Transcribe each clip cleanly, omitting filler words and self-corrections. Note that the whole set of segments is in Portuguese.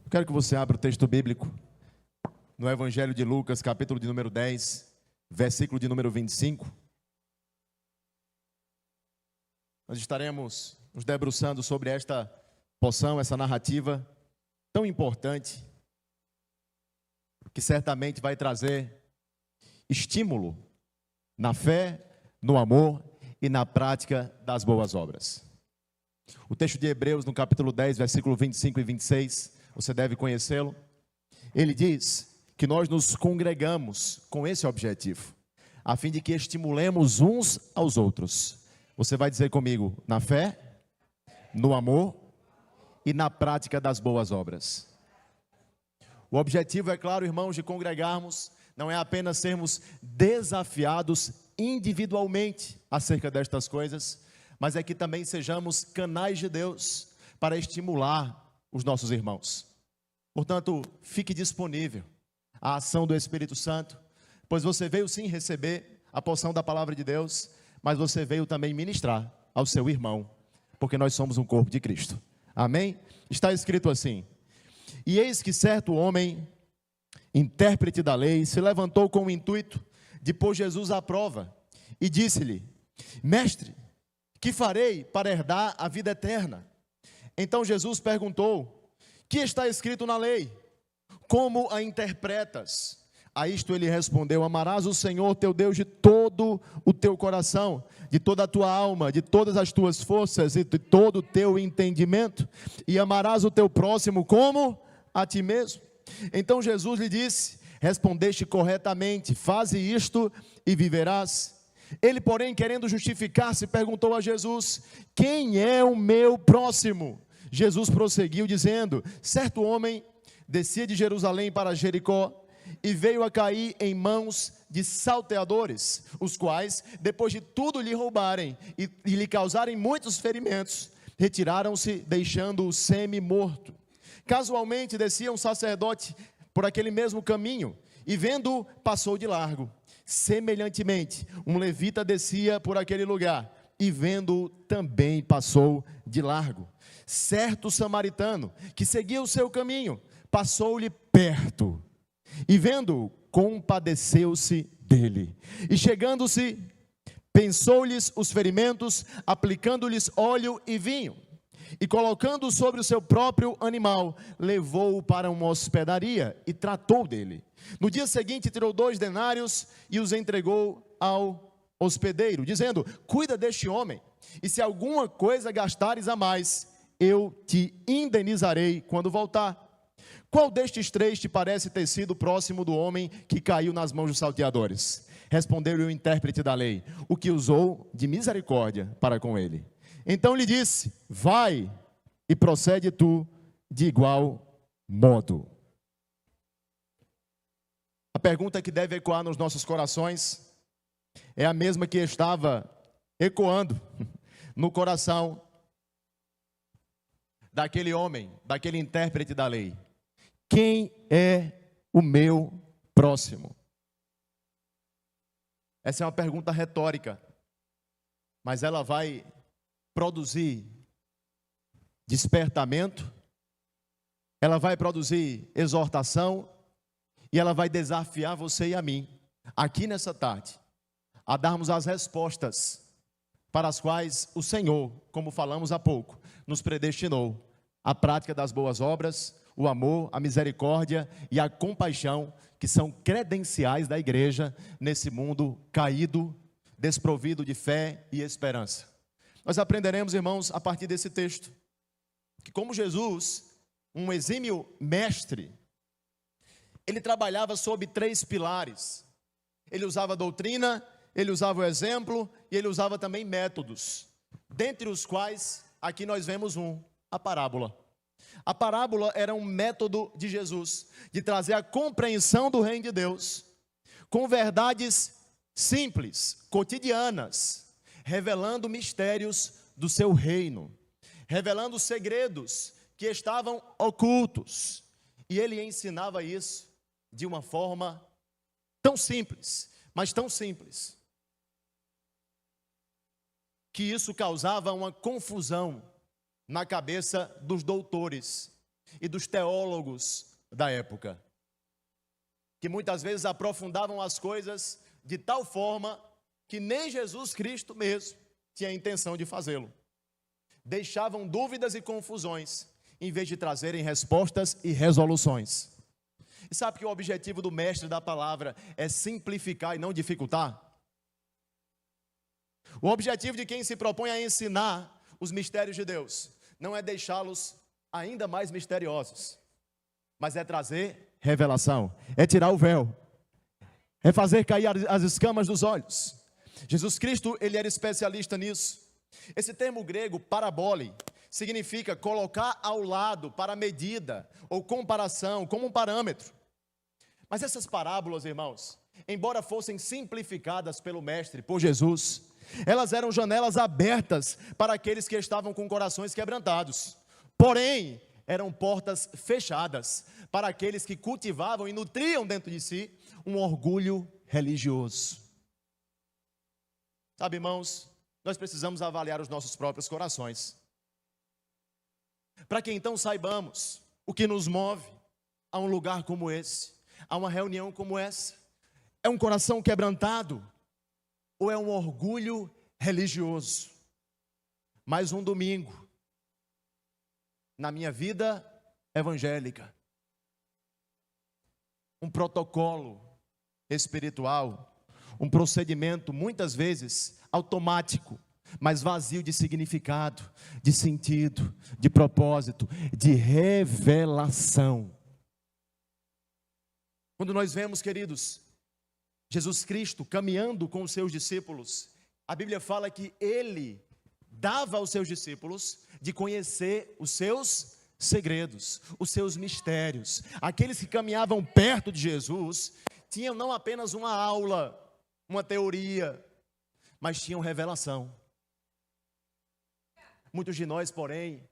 Eu quero que você abra o texto bíblico no Evangelho de Lucas, capítulo de número 10, versículo de número 25. Nós estaremos nos debruçando sobre esta porção, essa narrativa tão importante, que certamente vai trazer estímulo na fé, no amor e na prática das boas obras. O texto de Hebreus, no capítulo 10, versículo 25 e 26, você deve conhecê-lo. Ele diz que nós nos congregamos com esse objetivo, a fim de que estimulemos uns aos outros. Você vai dizer comigo, na fé, no amor e na prática das boas obras. O objetivo, é claro, irmãos, de congregarmos, não é apenas sermos desafiados individualmente acerca destas coisas, mas é que também sejamos canais de Deus para estimular os nossos irmãos. Portanto, fique disponível à ação do Espírito Santo, pois você veio sim receber a porção da palavra de Deus, mas você veio também ministrar ao seu irmão, porque nós somos um corpo de Cristo. Amém? Está escrito assim: e eis que certo homem, intérprete da lei, se levantou com o intuito de pôr Jesus à prova, e disse-lhe: mestre, que farei para herdar a vida eterna? Então Jesus perguntou: que está escrito na lei? Como a interpretas? A isto ele respondeu: amarás o Senhor teu Deus de todo o teu coração, de toda a tua alma, de todas as tuas forças e de todo o teu entendimento, e amarás o teu próximo como a ti mesmo. Então Jesus lhe disse: respondeste corretamente, faze isto e viverás. Ele, porém, querendo justificar-se, perguntou a Jesus: quem é o meu próximo? Jesus prosseguiu dizendo: certo homem descia de Jerusalém para Jericó e veio a cair em mãos de salteadores, os quais, depois de tudo lhe roubarem e lhe causarem muitos ferimentos, retiraram-se, deixando-o semi-morto. Casualmente descia um sacerdote por aquele mesmo caminho e, vendo-o, passou de largo. Semelhantemente, um levita descia por aquele lugar e, vendo-o, também passou de largo. Certo samaritano, que seguia o seu caminho, passou-lhe perto e, vendo-o, compadeceu-se dele. E chegando-se, pensou-lhes os ferimentos, aplicando-lhes óleo e vinho. E colocando-o sobre o seu próprio animal, levou-o para uma hospedaria e tratou dele. No dia seguinte tirou 2 denários e os entregou ao hospedeiro, dizendo: cuida deste homem, e se alguma coisa gastares a mais, eu te indenizarei quando voltar. Qual destes 3 te parece ter sido próximo do homem que caiu nas mãos dos salteadores? Respondeu-lhe o intérprete da lei: o que usou de misericórdia para com ele. Então lhe disse: vai e procede tu de igual modo. A pergunta que deve ecoar nos nossos corações é a mesma que estava ecoando no coração daquele homem, daquele intérprete da lei: quem é o meu próximo? Essa é uma pergunta retórica, mas ela vai produzir despertamento, ela vai produzir exortação, e ela vai desafiar você e a mim, aqui nessa tarde, a darmos as respostas para as quais o Senhor, como falamos há pouco, nos predestinou: a prática das boas obras, o amor, a misericórdia e a compaixão, que são credenciais da igreja nesse mundo caído, desprovido de fé e esperança. Nós aprenderemos, irmãos, a partir desse texto, que como Jesus, um exímio mestre, ele trabalhava sob 3 pilares. Ele usava a doutrina, ele usava o exemplo e ele usava também métodos, dentre os quais aqui nós vemos a parábola. A parábola era um método de Jesus, de trazer a compreensão do reino de Deus, com verdades simples, cotidianas, revelando mistérios do seu reino, revelando segredos que estavam ocultos. E ele ensinava isso de uma forma tão simples, mas tão simples, que isso causava uma confusão na cabeça dos doutores, e dos teólogos da época, que muitas vezes aprofundavam as coisas de tal forma que nem Jesus Cristo mesmo tinha a intenção de fazê-lo. Deixavam dúvidas e confusões, em vez de trazerem respostas e resoluções. E sabe que o objetivo do mestre da palavra é simplificar e não dificultar? O objetivo de quem se propõe a ensinar os mistérios de Deus não é deixá-los ainda mais misteriosos, mas é trazer revelação, é tirar o véu, é fazer cair as escamas dos olhos. Jesus Cristo, ele era especialista nisso. Esse termo grego, parabole, significa colocar ao lado para medida ou comparação, como um parâmetro. Mas essas parábolas, irmãos, embora fossem simplificadas pelo mestre, por Jesus, elas eram janelas abertas para aqueles que estavam com corações quebrantados. Porém, eram portas fechadas para aqueles que cultivavam e nutriam dentro de si um orgulho religioso. Sabe, irmãos, nós precisamos avaliar os nossos próprios corações, para que então saibamos o que nos move a um lugar como esse, a uma reunião como essa. É um coração quebrantado ou é um orgulho religioso? Mais um domingo na minha vida evangélica, um protocolo espiritual, um procedimento muitas vezes automático, mas vazio de significado, de sentido, de propósito, de revelação. Quando nós vemos, queridos, Jesus Cristo caminhando com os seus discípulos, a Bíblia fala que ele dava aos seus discípulos de conhecer os seus segredos, os seus mistérios. Aqueles que caminhavam perto de Jesus tinham não apenas uma aula, uma teoria, mas tinham revelação. Muitos de nós, porém,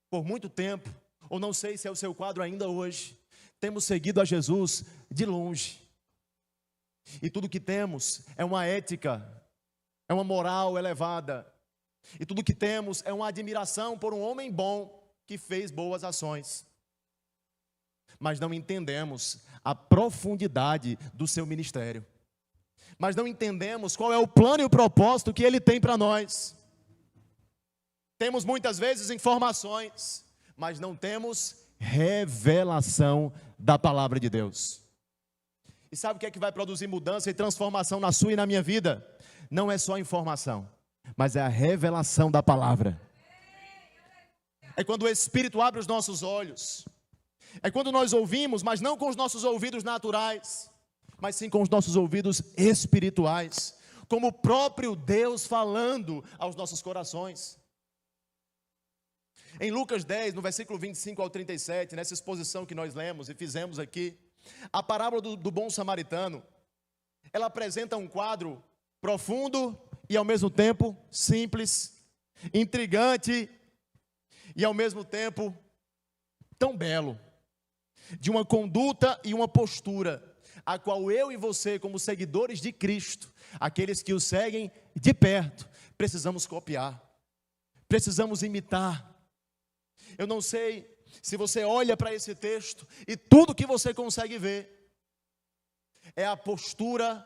por muito tempo, ou não sei se é o seu quadro ainda hoje, temos seguido a Jesus de longe. E tudo que temos é uma ética, é uma moral elevada. E tudo que temos é uma admiração por um homem bom que fez boas ações. Mas não entendemos a profundidade do seu ministério. Mas não entendemos qual é o plano e o propósito que ele tem para nós. Temos muitas vezes informações, mas não temos revelação da palavra de Deus. E sabe o que é que vai produzir mudança e transformação na sua e na minha vida? Não é só informação, mas é a revelação da palavra. É quando o Espírito abre os nossos olhos. É quando nós ouvimos, mas não com os nossos ouvidos naturais, mas sim com os nossos ouvidos espirituais, como o próprio Deus falando aos nossos corações. Em Lucas 10, no versículo 25 ao 37, nessa exposição que nós lemos e fizemos aqui, a parábola do bom samaritano, ela apresenta um quadro profundo e ao mesmo tempo simples, intrigante e ao mesmo tempo tão belo, de uma conduta e uma postura, a qual eu e você, como seguidores de Cristo, aqueles que o seguem de perto, precisamos copiar, precisamos imitar. Eu não sei se você olha para esse texto e tudo que você consegue ver é a postura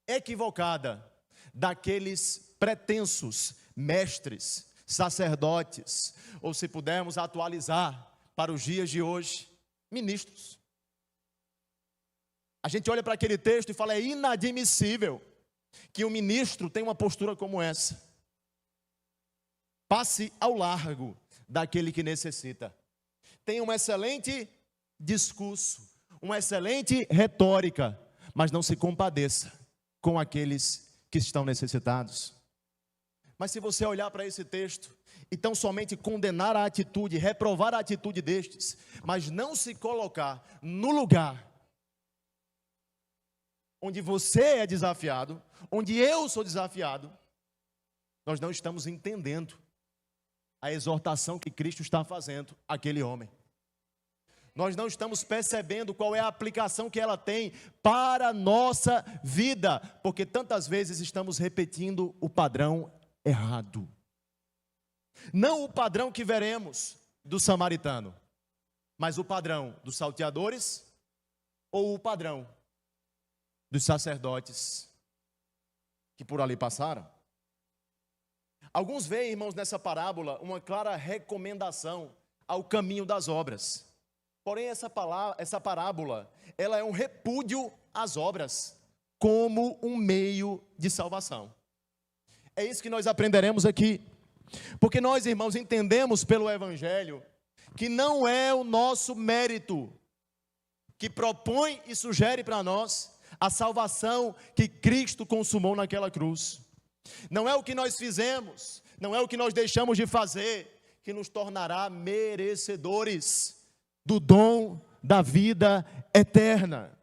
equivocada daqueles pretensos mestres, sacerdotes, ou se pudermos atualizar para os dias de hoje, ministros. A gente olha para aquele texto e fala, é inadmissível que um ministro tenha uma postura como essa. Passe ao largo daquele que necessita. Tem um excelente discurso, uma excelente retórica, mas não se compadeça com aqueles que estão necessitados. Mas se você olhar para esse texto e tão somente condenar a atitude, reprovar a atitude destes, mas não se colocar no lugar onde você é desafiado, onde eu sou desafiado, nós não estamos entendendo a exortação que Cristo está fazendo àquele homem. Nós não estamos percebendo qual é a aplicação que ela tem para a nossa vida, porque tantas vezes estamos repetindo o padrão errado. Não o padrão que veremos do samaritano, Mas o padrão dos salteadores ou o padrão dos sacerdotes que por ali passaram? Alguns veem, irmãos, nessa parábola uma clara recomendação ao caminho das obras. Porém, essa parábola, ela é um repúdio às obras como um meio de salvação. É isso que nós aprenderemos aqui. Porque nós, irmãos, entendemos pelo Evangelho que não é o nosso mérito que propõe e sugere para nós a salvação que Cristo consumou naquela cruz. Não é o que nós fizemos, não é o que nós deixamos de fazer que nos tornará merecedores do dom da vida eterna.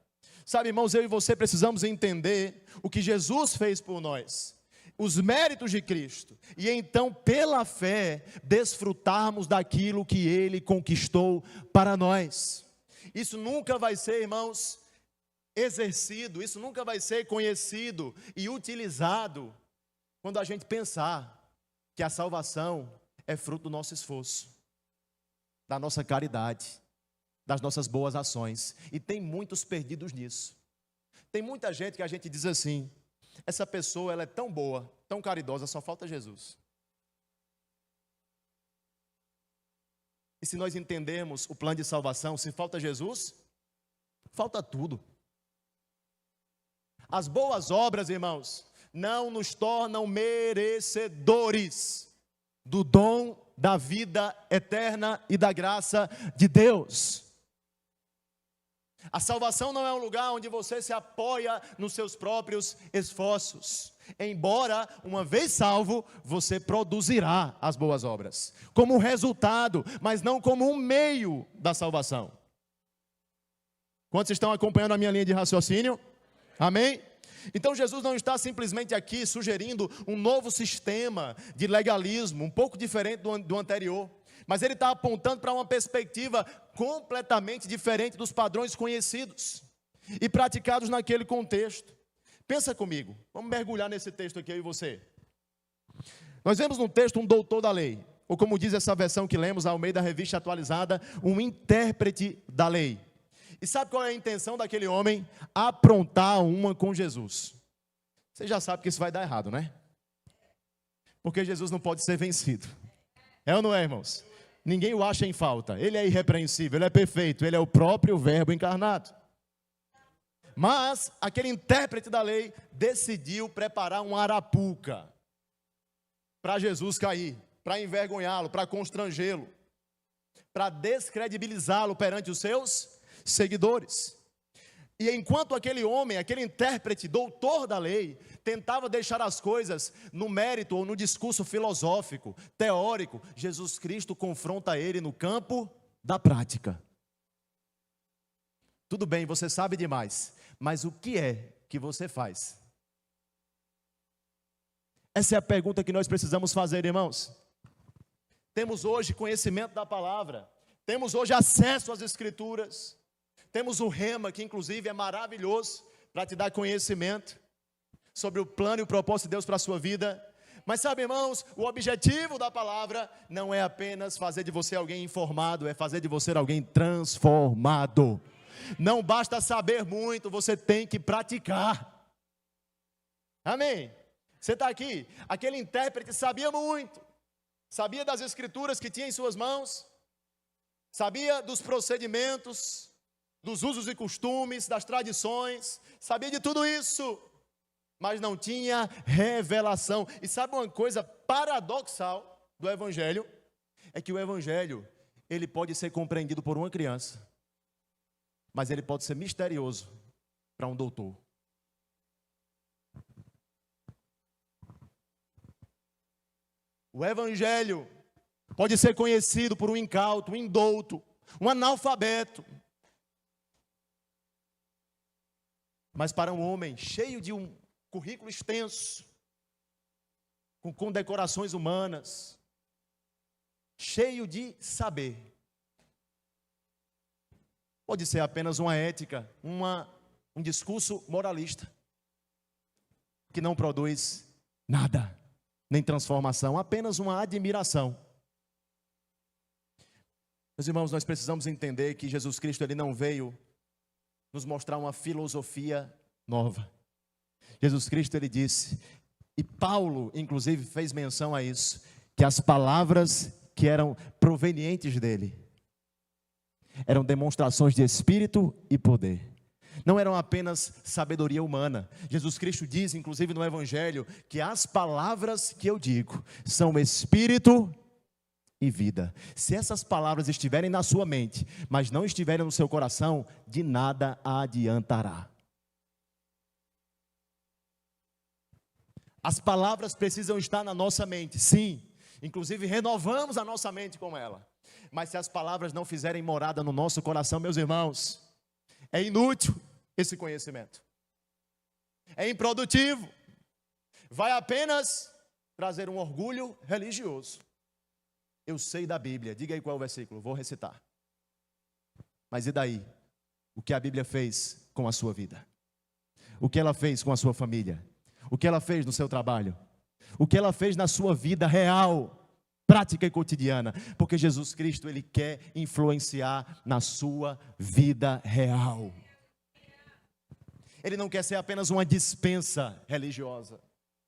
Sabe, irmãos, eu e você precisamos entender o que Jesus fez por nós, os méritos de Cristo, e então, pela fé, desfrutarmos daquilo que Ele conquistou para nós. Isso nunca vai ser, irmãos, exercido, isso nunca vai ser conhecido e utilizado quando a gente pensar que a salvação é fruto do nosso esforço, da nossa caridade, das nossas boas ações. E tem muitos perdidos nisso. Tem muita gente que a gente diz assim: essa pessoa, ela é tão boa, tão caridosa, só falta Jesus. E se nós entendermos o plano de salvação, se falta Jesus, falta tudo. As boas obras, irmãos, não nos tornam merecedores do dom da vida eterna e da graça de Deus. A salvação não é um lugar onde você se apoia nos seus próprios esforços. Embora, uma vez salvo, você produzirá as boas obras, como um resultado, mas não como um meio da salvação. Quantos estão acompanhando a minha linha de raciocínio? Amém? Então Jesus não está simplesmente aqui sugerindo um novo sistema de legalismo, um pouco diferente do anterior, mas ele está apontando para uma perspectiva completamente diferente dos padrões conhecidos e praticados naquele contexto. Pensa comigo, vamos mergulhar nesse texto aqui, eu e você. Nós vemos no texto um doutor da lei, ou como diz essa versão que lemos, ao meio da revista atualizada, um intérprete da lei. E sabe qual é a intenção daquele homem? Aprontar uma com Jesus. Você já sabe que isso vai dar errado, né? Porque Jesus não pode ser vencido. É ou não é, irmãos? Ninguém o acha em falta. Ele é irrepreensível, ele é perfeito, ele é o próprio Verbo encarnado. Mas aquele intérprete da lei decidiu preparar uma arapuca para Jesus cair, para envergonhá-lo, para constrangê-lo, para descredibilizá-lo perante os seus seguidores. E enquanto aquele homem, aquele intérprete, doutor da lei, tentava deixar as coisas no mérito ou no discurso filosófico, teórico, Jesus Cristo confronta ele no campo da prática. Tudo bem, você sabe demais, mas o que é que você faz? Essa é a pergunta que nós precisamos fazer, irmãos. Temos hoje conhecimento da palavra, temos hoje acesso às escrituras, temos o Rema, que inclusive é maravilhoso para te dar conhecimento sobre o plano e o propósito de Deus para a sua vida. Mas sabe, irmãos, o objetivo da palavra não é apenas fazer de você alguém informado, é fazer de você alguém transformado. Não basta saber muito, você tem que praticar. Amém? Você está aqui, aquele intérprete sabia muito, sabia das escrituras que tinha em suas mãos, sabia dos procedimentos, dos usos e costumes, das tradições, sabia de tudo isso, mas não tinha revelação. E sabe uma coisa paradoxal do Evangelho? É que o Evangelho, ele pode ser compreendido por uma criança, mas ele pode ser misterioso para um doutor. O Evangelho pode ser conhecido por um incauto, um indouto, um analfabeto. Mas para um homem cheio de um currículo extenso, com condecorações humanas, cheio de saber, pode ser apenas uma ética, um discurso moralista, que não produz nada, nem transformação, apenas uma admiração. Meus irmãos, nós precisamos entender que Jesus Cristo ele não veio nos mostrar uma filosofia nova. Jesus Cristo ele disse, e Paulo inclusive fez menção a isso, que as palavras que eram provenientes dele eram demonstrações de espírito e poder. Não eram apenas sabedoria humana. Jesus Cristo diz, inclusive no Evangelho, que as palavras que eu digo são espírito e vida. Se essas palavras estiverem na sua mente, mas não estiverem no seu coração, de nada adiantará. As palavras precisam estar na nossa mente, sim. Inclusive renovamos a nossa mente com ela. Mas se as palavras não fizerem morada no nosso coração, meus irmãos, é inútil esse conhecimento. É improdutivo. Vai apenas trazer um orgulho religioso. Eu sei da Bíblia, diga aí qual é o versículo, vou recitar. Mas e daí? O que a Bíblia fez com a sua vida? O que ela fez com a sua família? O que ela fez no seu trabalho? O que ela fez na sua vida real, prática e cotidiana? Porque Jesus Cristo, ele quer influenciar na sua vida real. Ele não quer ser apenas uma dispensa religiosa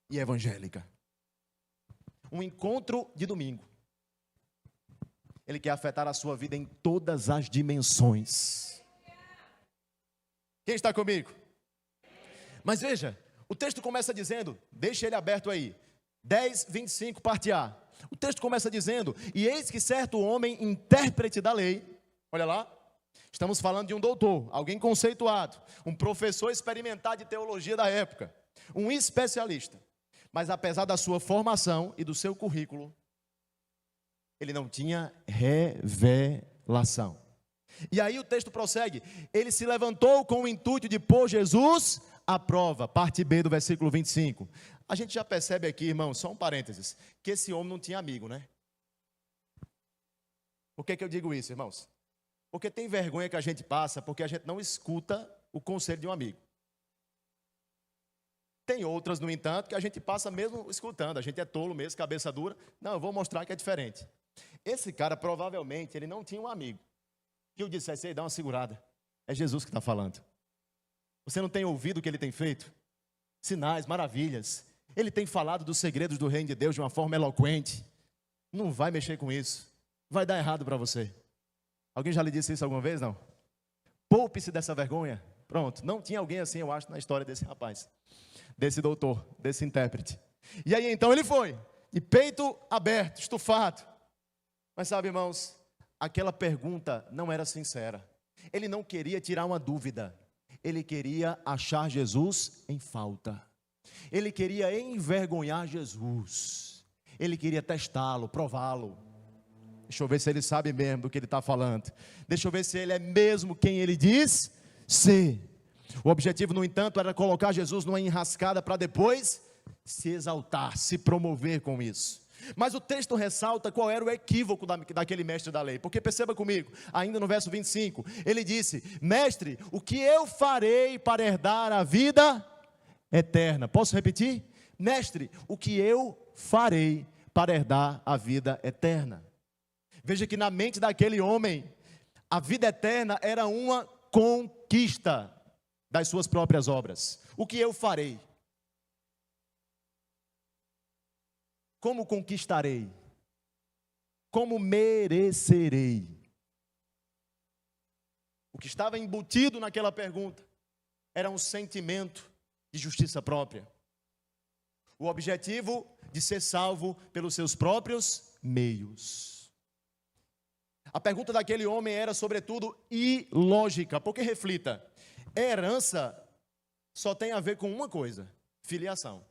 e evangélica. Um encontro de domingo. Ele quer afetar a sua vida em todas as dimensões. Quem está comigo? Mas veja, o texto começa dizendo, deixa ele aberto aí, 10:25, parte A. O texto começa dizendo, e eis que certo homem, intérprete da lei, olha lá, estamos falando de um doutor, alguém conceituado, um professor experimentado de teologia da época, um especialista, mas apesar da sua formação e do seu currículo, ele não tinha revelação. E aí o texto prossegue, ele se levantou com o intuito de pôr Jesus à prova, parte B do versículo 25. A gente já percebe aqui, irmãos, só um parênteses, que esse homem não tinha amigo, né? Por que eu digo isso, irmãos? Porque tem vergonha que a gente passa, porque a gente não escuta o conselho de um amigo. Tem outras, no entanto, que a gente passa mesmo escutando, a gente é tolo mesmo, cabeça dura. Não, eu vou mostrar que é diferente. Esse cara, provavelmente, ele não tinha um amigo que eu dissesse, ei, dá uma segurada, é Jesus que está falando. Você não tem ouvido o que ele tem feito? Sinais, maravilhas. Ele tem falado dos segredos do reino de Deus de uma forma eloquente. Não vai mexer com isso. Vai dar errado para você. Alguém já lhe disse isso alguma vez, não? Poupe-se dessa vergonha. Pronto, não tinha alguém assim, eu acho, na história desse rapaz, desse doutor, desse intérprete. E aí então ele foi, de peito aberto, estufado. Mas sabe, irmãos, aquela pergunta não era sincera. Ele não queria tirar uma dúvida. Ele queria achar Jesus em falta. Ele queria envergonhar Jesus. Ele queria testá-lo, prová-lo. Deixa eu ver se ele sabe mesmo do que ele está falando. Deixa eu ver se ele é mesmo quem ele diz ser. O objetivo, no entanto, era colocar Jesus numa enrascada para depois se exaltar, se promover com isso. Mas o texto ressalta qual era o equívoco daquele mestre da lei. Porque perceba comigo, ainda no verso 25, ele disse, mestre, o que eu farei para herdar a vida eterna? Posso repetir? Mestre, o que eu farei para herdar a vida eterna? Veja que na mente daquele homem, a vida eterna era uma conquista das suas próprias obras. O que eu farei? Como conquistarei? Como merecerei? O que estava embutido naquela pergunta era um sentimento de justiça própria. O objetivo de ser salvo pelos seus próprios meios. A pergunta daquele homem era, sobretudo, ilógica, porque reflita, herança só tem a ver com uma coisa, filiação.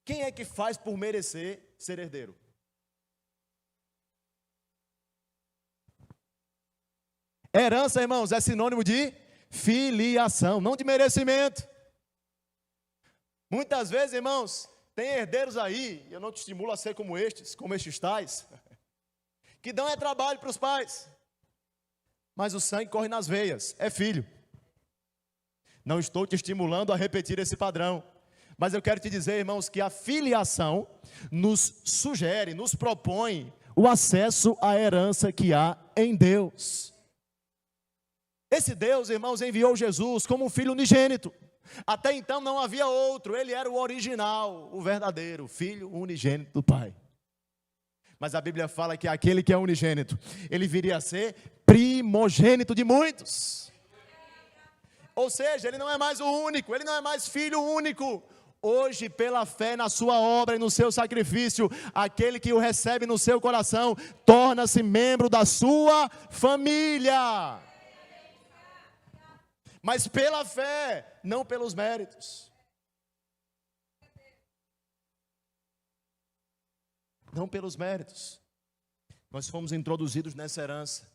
Quem é que faz por merecer ser herdeiro? Herança, irmãos, é sinônimo de filiação, não de merecimento. Muitas vezes, irmãos, tem herdeiros aí, eu não te estimulo a ser como estes tais, que dão trabalho para os pais, mas o sangue corre nas veias, é filho. Não estou te estimulando a repetir esse padrão, mas eu quero te dizer, irmãos, que a filiação nos sugere, nos propõe o acesso à herança que há em Deus. Esse Deus, irmãos, enviou Jesus como um filho unigênito. Até então não havia outro, ele era o original, o verdadeiro, filho unigênito do Pai. Mas a Bíblia fala que aquele que é unigênito, ele viria a ser primogênito de muitos. Ou seja, ele não é mais o único, ele não é mais filho único. Hoje, pela fé na sua obra e no seu sacrifício, aquele que o recebe no seu coração, torna-se membro da sua família. Mas pela fé, não pelos méritos. Não pelos méritos. Nós fomos introduzidos nessa herança.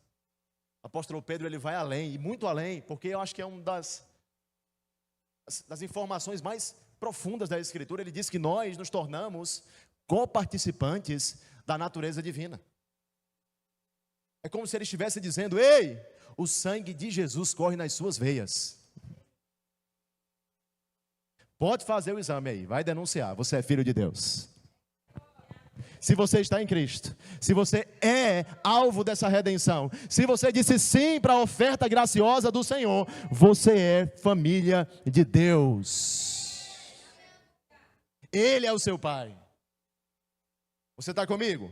O apóstolo Pedro, ele vai além, e muito além, porque eu acho que é uma das informações mais profundas da Escritura. Ele diz que nós nos tornamos coparticipantes da natureza divina. É como se ele estivesse dizendo: ei, o sangue de Jesus corre nas suas veias. Pode fazer o exame aí, vai denunciar, você é filho de Deus. Se você está em Cristo, se você é alvo dessa redenção, se você disse sim para a oferta graciosa do Senhor, você é família de Deus. Ele é o seu Pai. Você está comigo?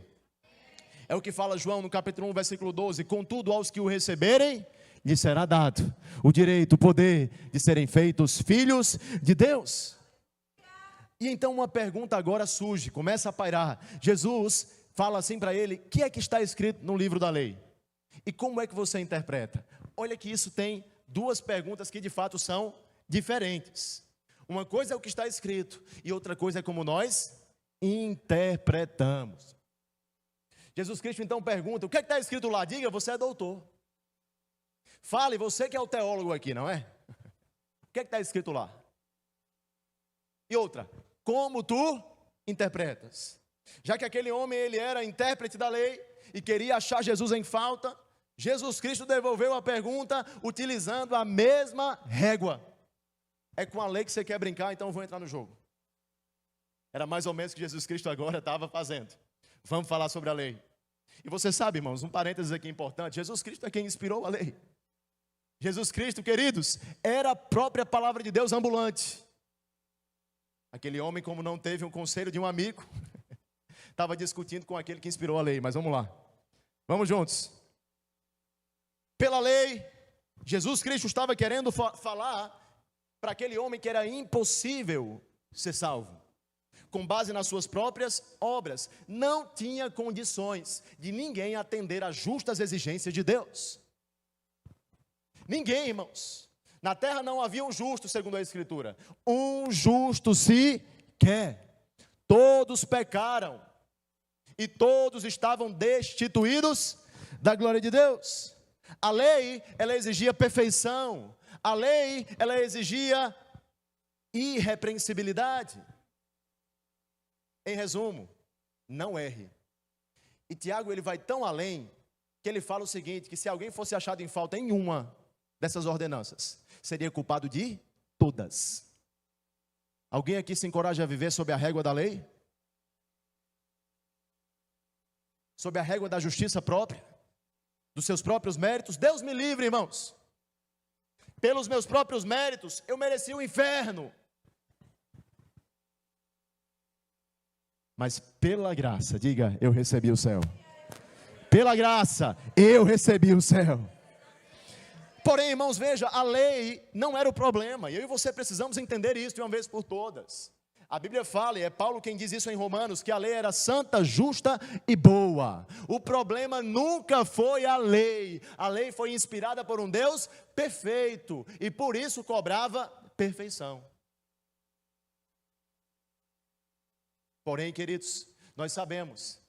É o que fala João no capítulo 1, versículo 12. Contudo, aos que o receberem, lhes será dado o direito, o poder de serem feitos filhos de Deus. E então uma pergunta agora surge, começa a pairar. Jesus fala assim para ele: o que é que está escrito no livro da lei? E como é que você interpreta? Olha que isso tem duas perguntas que de fato são diferentes. Uma coisa é o que está escrito, e outra coisa é como nós interpretamos. Jesus Cristo então pergunta: o que é que está escrito lá? Diga, você é doutor. Fale, você que é o teólogo aqui, não é? O que é que está escrito lá? E outra, como tu interpretas? Já que aquele homem, ele era intérprete da lei e queria achar Jesus em falta, Jesus Cristo devolveu a pergunta utilizando a mesma régua. É com a lei que você quer brincar, então eu vou entrar no jogo. Era mais ou menos o que Jesus Cristo agora estava fazendo. Vamos falar sobre a lei. E você sabe, irmãos, um parênteses aqui importante: Jesus Cristo é quem inspirou a lei. Jesus Cristo, queridos, era a própria palavra de Deus ambulante. Aquele homem, como não teve um conselho de um amigo, estava discutindo com aquele que inspirou a lei. Mas vamos lá, vamos juntos. Pela lei, Jesus Cristo estava querendo falar para aquele homem que era impossível ser salvo. Com base nas suas próprias obras, não tinha condições de ninguém atender às justas exigências de Deus. Ninguém, irmãos. Na terra não havia um justo, segundo a Escritura. Um justo sequer. Todos pecaram e todos estavam destituídos da glória de Deus. A lei, ela exigia perfeição. A lei, ela exigia irrepreensibilidade. Em resumo, não erre. E Tiago, ele vai tão além que ele fala o seguinte: que se alguém fosse achado em falta em uma dessas ordenanças, seria culpado de todas. Alguém aqui se encoraja a viver sob a régua da lei? Sob a régua da justiça própria? Dos seus próprios méritos? Deus me livre, irmãos. Pelos meus próprios méritos, eu mereci o inferno. Mas pela graça, diga, eu recebi o céu. Pela graça, eu recebi o céu. Porém, irmãos, veja, a lei não era o problema. E eu e você precisamos entender isso de uma vez por todas. A Bíblia fala, e é Paulo quem diz isso em Romanos, que a lei era santa, justa e boa. O problema nunca foi a lei. A lei foi inspirada por um Deus perfeito e por isso cobrava perfeição. Porém, queridos, nós sabemos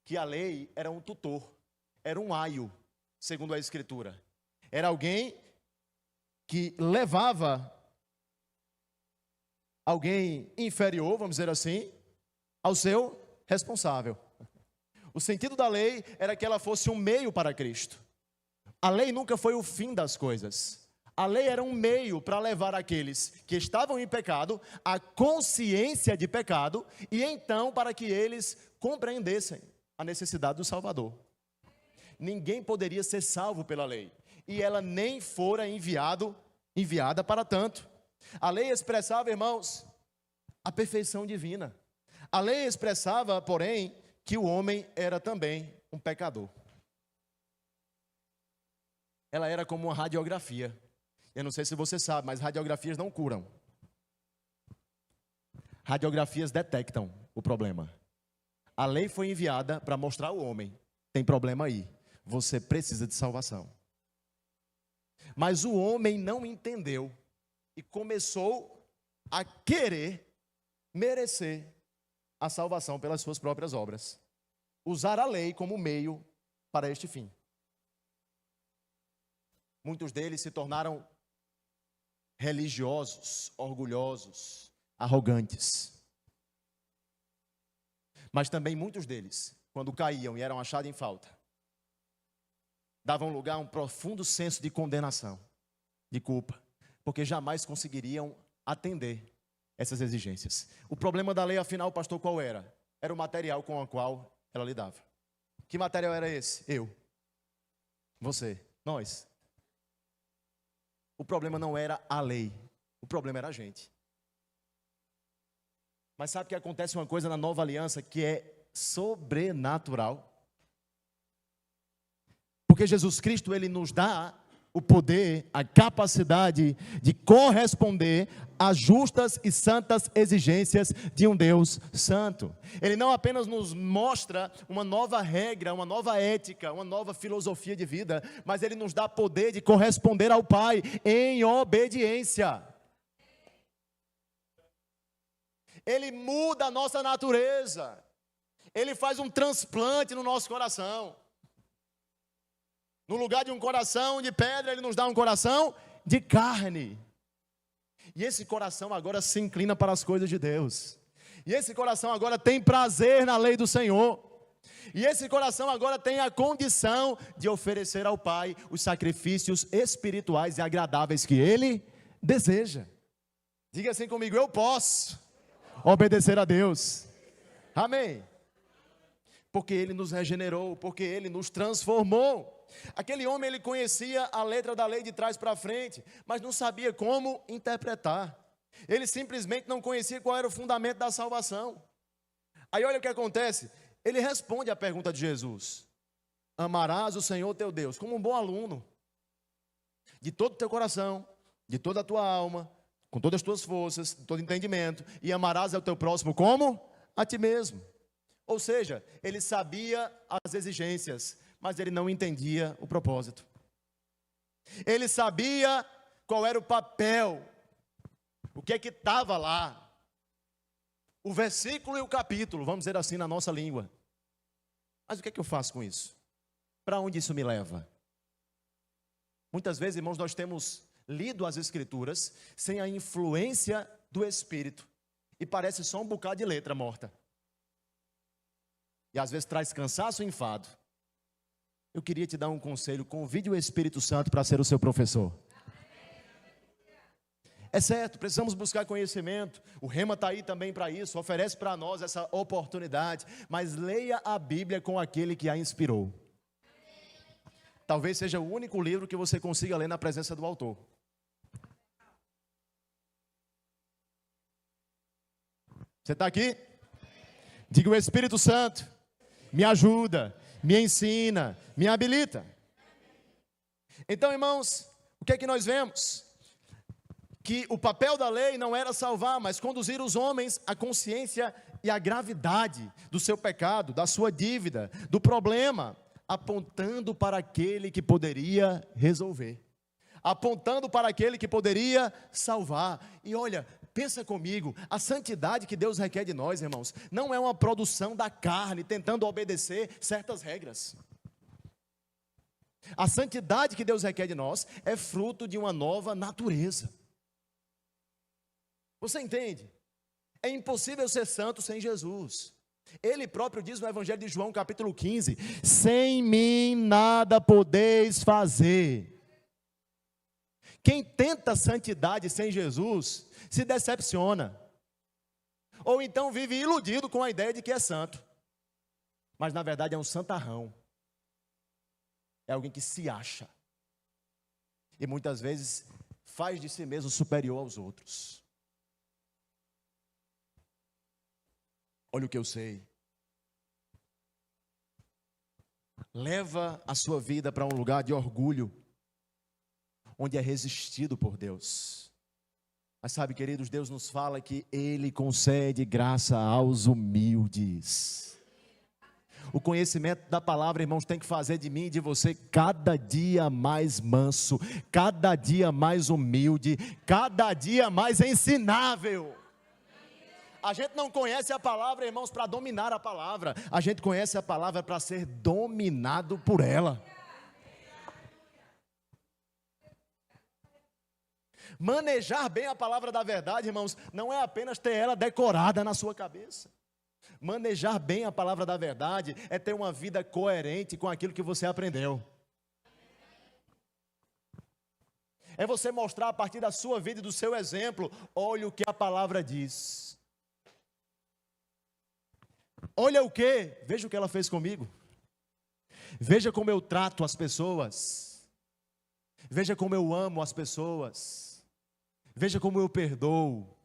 que a lei era um tutor, era um aio, segundo a Escritura. Era alguém que levava alguém inferior, vamos dizer assim, ao seu responsável. O sentido da lei era que ela fosse um meio para Cristo. A lei nunca foi o fim das coisas. A lei era um meio para levar aqueles que estavam em pecado à consciência de pecado e então para que eles compreendessem a necessidade do Salvador. Ninguém poderia ser salvo pela lei, e ela nem fora enviada para tanto. A lei expressava, irmãos, a perfeição divina. A lei expressava, porém, que o homem era também um pecador. Ela era como uma radiografia. Eu não sei se você sabe, mas radiografias não curam. Radiografias detectam o problema. A lei foi enviada para mostrar ao homem: tem problema aí, você precisa de salvação. Mas o homem não entendeu e começou a querer merecer a salvação pelas suas próprias obras. Usar a lei como meio para este fim. Muitos deles se tornaram religiosos, orgulhosos, arrogantes. Mas também muitos deles, quando caíam e eram achados em falta, davam lugar a um profundo senso de condenação, de culpa, porque jamais conseguiriam atender essas exigências. O problema da lei, afinal, pastor, qual era? Era o material com o qual ela lidava. Que material era esse? Eu, você, nós. O problema não era a lei, o problema era a gente. Mas sabe que acontece uma coisa na nova aliança que é sobrenatural? Porque Jesus Cristo, ele nos dá o poder, a capacidade de corresponder às justas e santas exigências de um Deus santo. Ele não apenas nos mostra uma nova regra, uma nova ética, uma nova filosofia de vida, mas ele nos dá poder de corresponder ao Pai em obediência. Ele muda a nossa natureza. Ele faz um transplante no nosso coração. No lugar de um coração de pedra, ele nos dá um coração de carne. E esse coração agora se inclina para as coisas de Deus. E esse coração agora tem prazer na lei do Senhor. E esse coração agora tem a condição de oferecer ao Pai os sacrifícios espirituais e agradáveis que Ele deseja. Diga assim comigo: eu posso obedecer a Deus. Amém. Porque Ele nos regenerou, porque Ele nos transformou. Aquele homem, ele conhecia a letra da lei de trás para frente, mas não sabia como interpretar. Ele simplesmente não conhecia qual era o fundamento da salvação. Aí olha o que acontece. Ele responde à pergunta de Jesus: amarás o Senhor teu Deus como um bom aluno, de todo o teu coração, de toda a tua alma, com todas as tuas forças, de todo entendimento, e amarás ao teu próximo como a ti mesmo. Ou seja, ele sabia as exigências, mas ele não entendia o propósito. Ele sabia qual era o papel, o que é que estava lá, o versículo e o capítulo, vamos dizer assim na nossa língua. Mas o que é que eu faço com isso? Para onde isso me leva? Muitas vezes, irmãos, nós temos lido as Escrituras sem a influência do Espírito, e parece só um bocado de letra morta. E às vezes traz cansaço e enfado. Eu queria te dar um conselho: convide o Espírito Santo para ser o seu professor. É certo, precisamos buscar conhecimento. O Rema está aí também para isso, oferece para nós essa oportunidade. Mas leia a Bíblia com aquele que a inspirou. Talvez seja o único livro que você consiga ler na presença do autor. Você está aqui? Diga: o Espírito Santo me ajuda, me ensina, me habilita. Então, irmãos, o que é que nós vemos? Que o papel da lei não era salvar, mas conduzir os homens à consciência e à gravidade do seu pecado, da sua dívida, do problema, apontando para aquele que poderia resolver, apontando para aquele que poderia salvar. E olha, pensa comigo, a santidade que Deus requer de nós, irmãos, não é uma produção da carne tentando obedecer certas regras. A santidade que Deus requer de nós é fruto de uma nova natureza. Você entende? É impossível ser santo sem Jesus. Ele próprio diz no Evangelho de João, capítulo 15: sem mim nada podeis fazer. Quem tenta santidade sem Jesus se decepciona, ou então vive iludido com a ideia de que é santo. mas na verdade é um santarrão. É alguém que se acha. E muitas vezes faz de si mesmo superior aos outros. Olha o que eu sei. Leva a sua vida para um lugar de orgulho, onde é resistido por Deus. Mas sabe, queridos, Deus nos fala que Ele concede graça aos humildes. O conhecimento da palavra, irmãos, tem que fazer de mim e de você cada dia mais manso, cada dia mais humilde, cada dia mais ensinável. A gente não conhece a palavra, irmãos, para dominar a palavra. A gente conhece a palavra para ser dominado por ela. Manejar bem a palavra da verdade, irmãos, não é apenas ter ela decorada na sua cabeça. Manejar bem a palavra da verdade é ter uma vida coerente com aquilo que você aprendeu. É você mostrar a partir da sua vida e do seu exemplo, olha o que a palavra diz. Olha o que? Veja o que ela fez comigo. Veja como eu trato as pessoas. Veja como eu amo as pessoas. Veja como eu perdoo.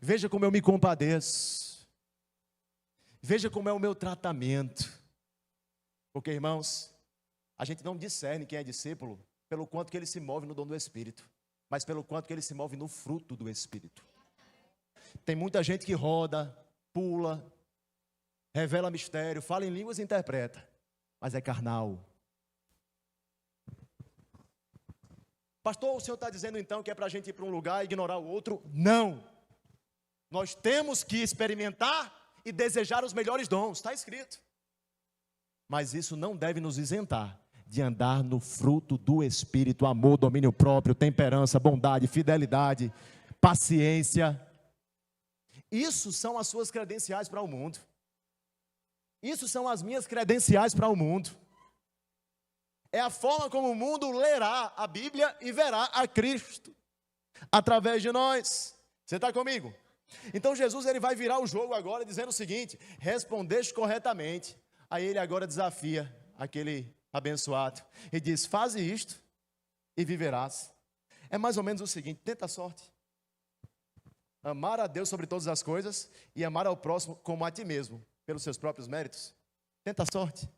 Veja como eu me compadeço. Veja como é o meu tratamento. Porque, irmãos, a gente não discerne quem é discípulo pelo quanto que ele se move no dom do Espírito, mas pelo quanto que ele se move no fruto do Espírito. Tem muita gente que roda, pula, revela mistério, fala em línguas e interpreta, mas é carnal. Pastor, o senhor está dizendo então que é para a gente ir para um lugar e ignorar o outro? Não. Nós temos que experimentar e desejar os melhores dons, está escrito. Mas isso não deve nos isentar de andar no fruto do Espírito: amor, domínio próprio, temperança, bondade, fidelidade, paciência. Isso são as suas credenciais para o mundo. Isso são as minhas credenciais para o mundo. É a forma como o mundo lerá a Bíblia e verá a Cristo através de nós. Você está comigo? Então Jesus, ele vai virar o jogo agora dizendo o seguinte: respondeste corretamente. Aí ele agora desafia aquele abençoado e diz: faze isto e viverás. É mais ou menos o seguinte: tenta a sorte. Amar a Deus sobre todas as coisas e amar ao próximo como a ti mesmo, pelos seus próprios méritos. Tenta a sorte.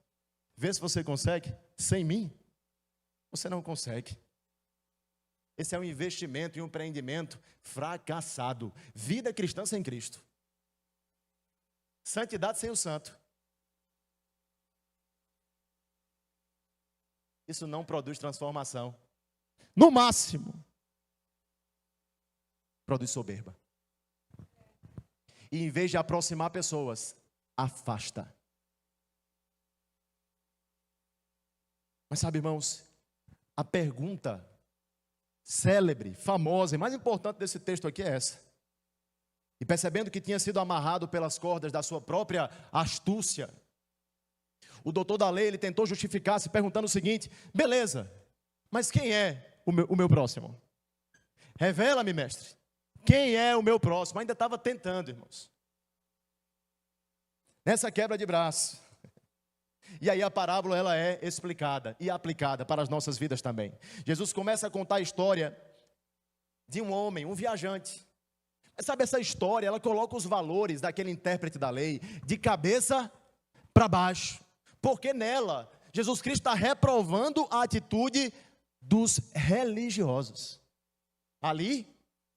Vê se você consegue. Sem mim, você não consegue. Esse é um investimento e um empreendimento fracassado. Vida cristã sem Cristo. Santidade sem o santo. Isso não produz transformação. No máximo, produz soberba. E em vez de aproximar pessoas, afasta. Mas sabe, irmãos, a pergunta célebre, famosa e mais importante desse texto aqui é essa. E percebendo que tinha sido amarrado pelas cordas da sua própria astúcia, o doutor da lei, ele tentou justificar-se perguntando o seguinte: beleza, mas quem é o meu próximo? Revela-me, mestre. Quem é o meu próximo? Ainda estava tentando, irmãos. Nessa quebra de braço. E aí a parábola, ela é explicada e aplicada para as nossas vidas também. Jesus começa a contar a história de um homem, um viajante. Mas sabe, essa história, ela coloca os valores daquele intérprete da lei de cabeça para baixo. Porque nela, Jesus Cristo está reprovando a atitude dos religiosos. Ali,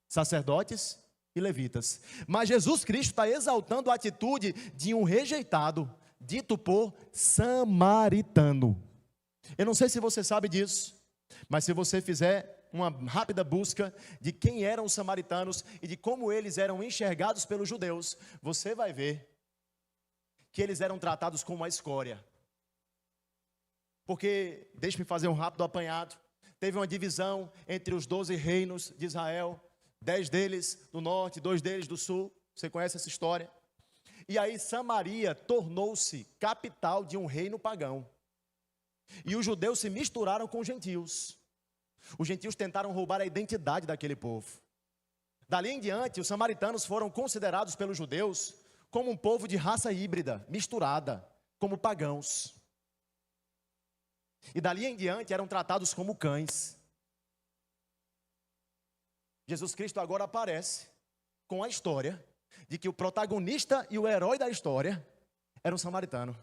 sacerdotes e levitas. Mas Jesus Cristo está exaltando a atitude de um rejeitado, dito por samaritano. Eu não sei se você sabe disso, mas se você fizer uma rápida busca de quem eram os samaritanos e de como eles eram enxergados pelos judeus, você vai ver que eles eram tratados como uma escória. Porque, deixe-me fazer um rápido apanhado, teve uma divisão entre os 12 reinos de Israel, 10 deles do norte, 2 deles do sul. Você conhece essa história? E aí Samaria tornou-se capital de um reino pagão. E os judeus se misturaram com os gentios. Os gentios tentaram roubar a identidade daquele povo. Dali em diante, os samaritanos foram considerados pelos judeus como um povo de raça híbrida, misturada, como pagãos. E dali em diante eram tratados como cães. Jesus Cristo agora aparece com a história de que o protagonista e o herói da história era um samaritano.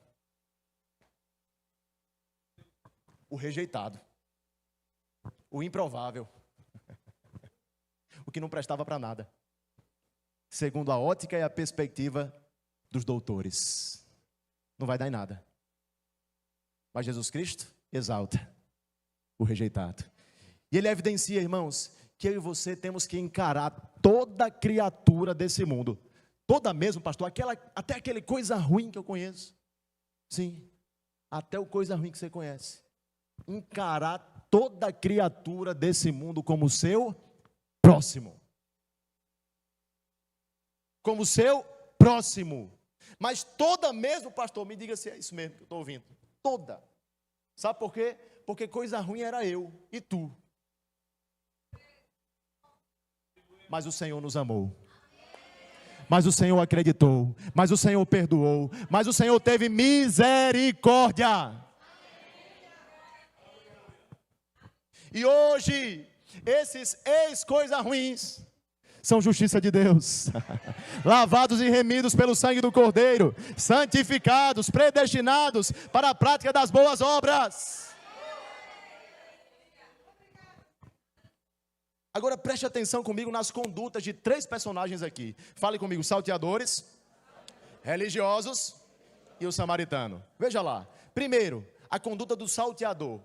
O rejeitado. O improvável. O que não prestava para nada. Segundo a ótica e a perspectiva dos doutores. Não vai dar em nada. Mas Jesus Cristo exalta o rejeitado. E ele evidencia, irmãos, que eu e você temos que encarar toda criatura desse mundo. Toda mesmo, pastor, até aquele coisa ruim que eu conheço. Sim, até o coisa ruim que você conhece. Encarar toda criatura desse mundo como seu próximo. Como seu próximo. Mas toda mesmo, pastor, me diga se é isso mesmo que eu estou ouvindo. Toda. Sabe por quê? Porque coisa ruim era eu e tu. Mas o Senhor nos amou. Mas o Senhor acreditou. Mas o Senhor perdoou. Mas o Senhor teve misericórdia. E hoje, esses ex-coisas ruins são justiça de Deus. Lavados e remidos pelo sangue do Cordeiro. Santificados, predestinados para a prática das boas obras. Agora preste atenção comigo nas condutas de 3 personagens aqui. Fale comigo, salteadores, religiosos e o samaritano. Veja lá. Primeiro, a conduta do salteador.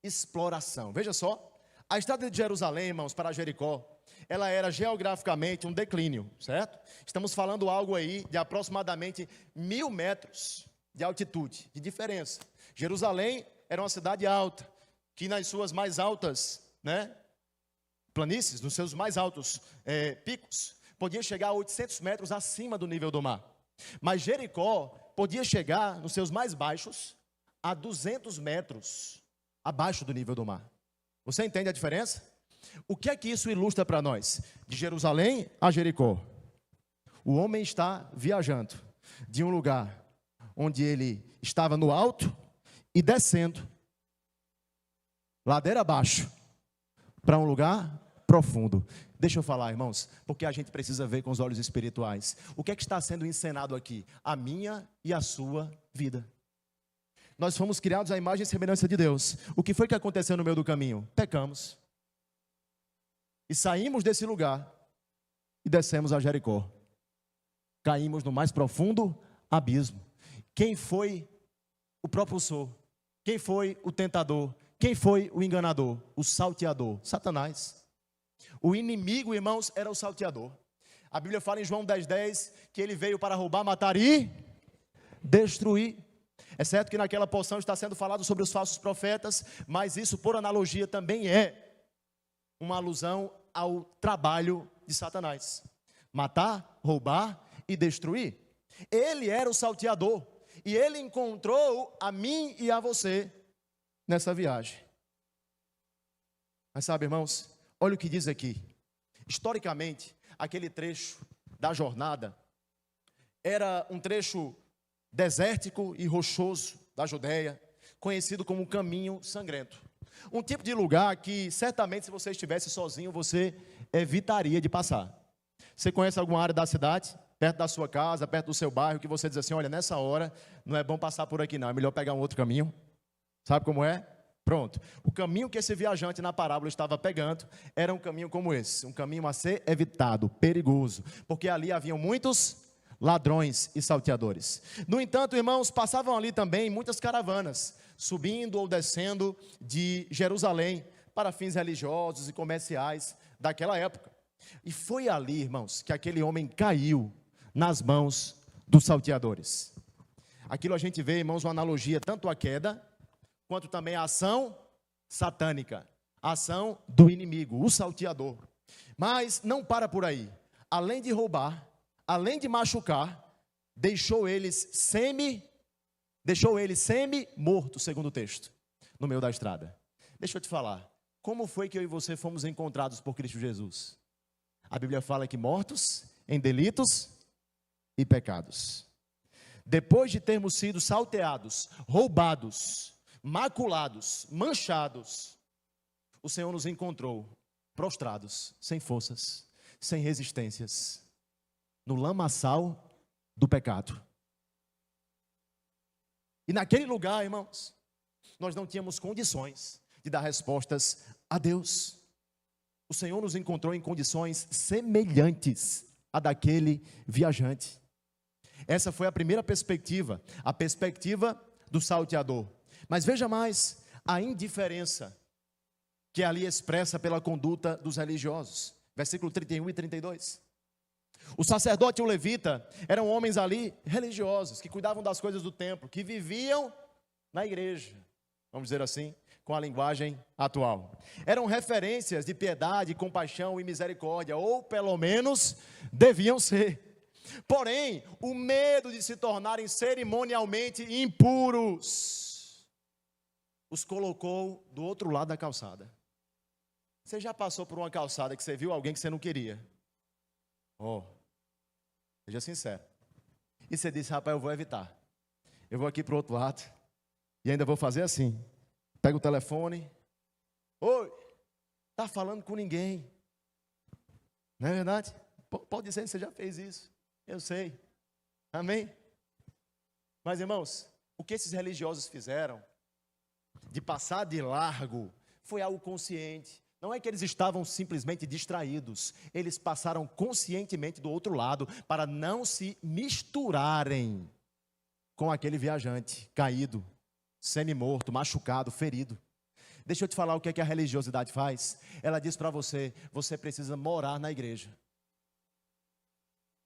Exploração. Veja só. A estrada de Jerusalém, irmãos, para Jericó, ela era geograficamente um declínio, certo? Estamos falando algo aí de aproximadamente 1000 metros de altitude, de diferença. Jerusalém era uma cidade alta, que nas suas mais altas, planícies, nos seus mais altos picos, podia chegar a 800 metros acima do nível do mar. Mas Jericó podia chegar, nos seus mais baixos, a 200 metros abaixo do nível do mar. Você entende a diferença? O que é que isso ilustra para nós? De Jerusalém a Jericó. O homem está viajando de um lugar onde ele estava no alto e descendo, ladeira abaixo, para um lugar profundo. Deixa eu falar, irmãos, porque a gente precisa ver com os olhos espirituais. O que é que está sendo encenado aqui? A minha e a sua vida. Nós fomos criados à imagem e semelhança de Deus. O que foi que aconteceu no meio do caminho? Pecamos. E saímos desse lugar e descemos a Jericó. Caímos no mais profundo abismo. Quem foi o propulsor? Quem foi o tentador? Quem foi o enganador? O salteador, Satanás. O inimigo, irmãos, era o salteador. A Bíblia fala em João 10:10 que ele veio para roubar, matar e destruir. É certo que naquela porção está sendo falado sobre os falsos profetas, mas isso, por analogia, também é uma alusão ao trabalho de Satanás. Matar, roubar e destruir. Ele era o salteador e ele encontrou a mim e a você nessa viagem. Mas sabe, irmãos, olha o que diz aqui. Historicamente, aquele trecho da jornada era um trecho desértico e rochoso da Judéia, conhecido como caminho sangrento. Um tipo de lugar que certamente, se você estivesse sozinho, você evitaria de passar. Você conhece alguma área da cidade, perto da sua casa, perto do seu bairro, que você diz assim, olha, nessa hora não é bom passar por aqui não, é melhor pegar um outro caminho? Sabe como é? Pronto. O caminho que esse viajante na parábola estava pegando era um caminho como esse, um caminho a ser evitado, perigoso, porque ali haviam muitos ladrões e salteadores. No entanto, irmãos, passavam ali também muitas caravanas, subindo ou descendo de Jerusalém para fins religiosos e comerciais daquela época. E foi ali, irmãos, que aquele homem caiu nas mãos dos salteadores. Aquilo a gente vê, irmãos, uma analogia tanto à queda, quanto também à ação satânica, a ação do inimigo, o salteador. Mas não para por aí. Além de roubar, além de machucar, deixou eles semi-morto, segundo o texto, no meio da estrada. Deixa eu te falar, como foi que eu e você fomos encontrados por Cristo Jesus? A Bíblia fala que mortos em delitos e pecados. Depois de termos sido salteados, roubados, maculados, manchados, o Senhor nos encontrou prostrados, sem forças, sem resistências, no lamaçal do pecado. E naquele lugar, irmãos, nós não tínhamos condições de dar respostas a Deus. O Senhor nos encontrou em condições semelhantes à daquele viajante. Essa foi a primeira perspectiva, a perspectiva do salteador. Mas veja mais a indiferença que é ali expressa pela conduta dos religiosos. Versículo 31 e 32. O sacerdote e o levita eram homens ali religiosos, que cuidavam das coisas do templo, que viviam na igreja, vamos dizer assim, com a linguagem atual. Eram referências de piedade, compaixão e misericórdia, ou pelo menos deviam ser. Porém, o medo de se tornarem cerimonialmente impuros os colocou do outro lado da calçada. Você já passou por uma calçada que você viu alguém que você não queria? Seja sincero. E você disse, rapaz, eu vou evitar. Eu vou aqui para o outro lado e ainda vou fazer assim. Pega o telefone. Oi, está falando com ninguém. Não é verdade? Pode dizer que você já fez isso. Eu sei. Amém? Mas, irmãos, o que esses religiosos fizeram, de passar de largo, foi algo consciente. Não é que eles estavam simplesmente distraídos. Eles passaram conscientemente do outro lado, para não se misturarem com aquele viajante caído, semi-morto, machucado, ferido. Deixa eu te falar o que é que a religiosidade faz. Ela diz para você, você precisa morar na igreja.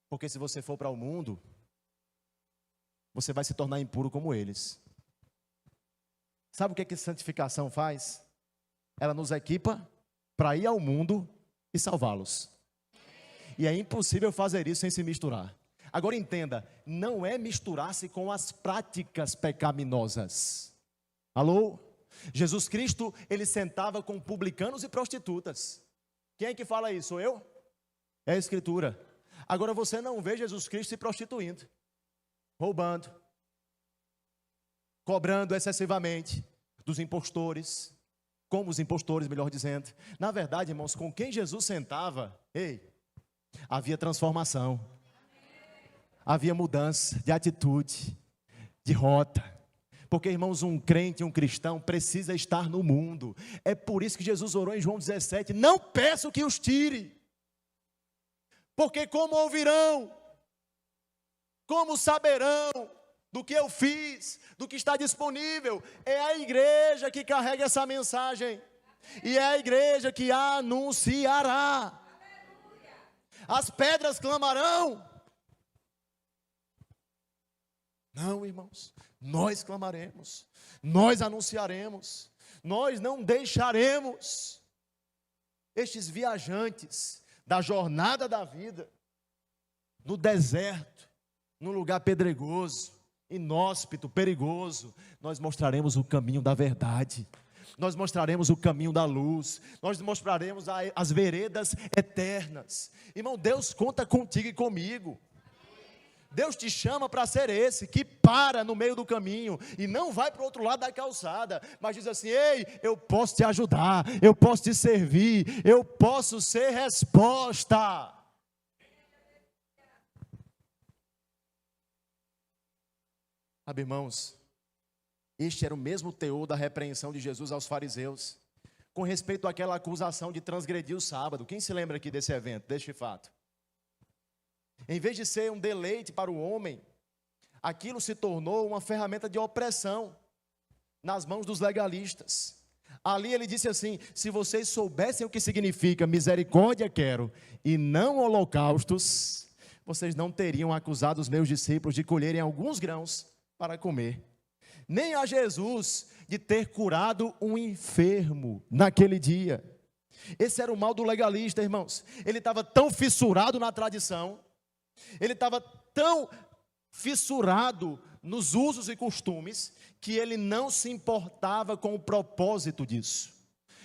Porque se você for para o mundo, você vai se tornar impuro como eles. Sabe o que é que santificação faz? Ela nos equipa para ir ao mundo e salvá-los. E é impossível fazer isso sem se misturar. Agora entenda, não é misturar-se com as práticas pecaminosas. Alô? Jesus Cristo, ele sentava com publicanos e prostitutas. Quem é que fala isso? Sou eu? É a Escritura. Agora você não vê Jesus Cristo se prostituindo, roubando, cobrando excessivamente dos impostores, como os impostores, melhor dizendo. Na verdade, irmãos, com quem Jesus sentava, havia transformação, havia mudança de atitude, de rota. Porque, irmãos, um crente, um cristão precisa estar no mundo. É por isso que Jesus orou em João 17, não peço que os tire. Porque como ouvirão, como saberão do que eu fiz, do que está disponível? É a igreja que carrega essa mensagem. E é a igreja que anunciará. As pedras clamarão. Não, irmãos, nós clamaremos, nós anunciaremos, nós não deixaremos estes viajantes da jornada da vida, no deserto, num lugar pedregoso, inóspito, perigoso. Nós mostraremos o caminho da verdade, nós mostraremos o caminho da luz, nós mostraremos as veredas eternas. Irmão, Deus conta contigo e comigo. Deus te chama para ser esse que para no meio do caminho e não vai para o outro lado da calçada, mas diz assim, ei, eu posso te ajudar, eu posso te servir, eu posso ser resposta. Sabe, irmãos, este era o mesmo teor da repreensão de Jesus aos fariseus, com respeito àquela acusação de transgredir o sábado. Quem se lembra aqui desse evento, deste fato? Em vez de ser um deleite para o homem, aquilo se tornou uma ferramenta de opressão nas mãos dos legalistas. Ali ele disse assim, se vocês soubessem o que significa misericórdia quero e não holocaustos, vocês não teriam acusado os meus discípulos de colherem alguns grãos para comer. Nem a Jesus de ter curado um enfermo naquele dia. Esse era o mal do legalista, irmãos. Ele estava tão fissurado na tradição, ele estava tão fissurado nos usos e costumes, que ele não se importava com o propósito disso,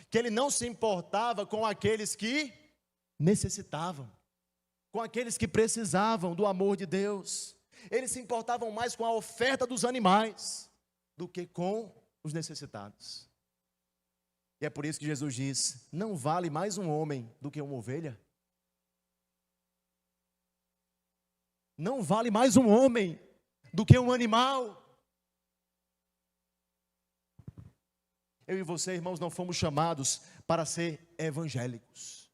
que ele não se importava com aqueles que necessitavam. com aqueles que precisavam do amor de Deus. Eles se importavam mais com a oferta dos animais do que com os necessitados. E é por isso que Jesus diz: não vale mais um homem do que uma ovelha? Não vale mais um homem do que um animal? Eu e você, irmãos, não fomos chamados para ser evangélicos.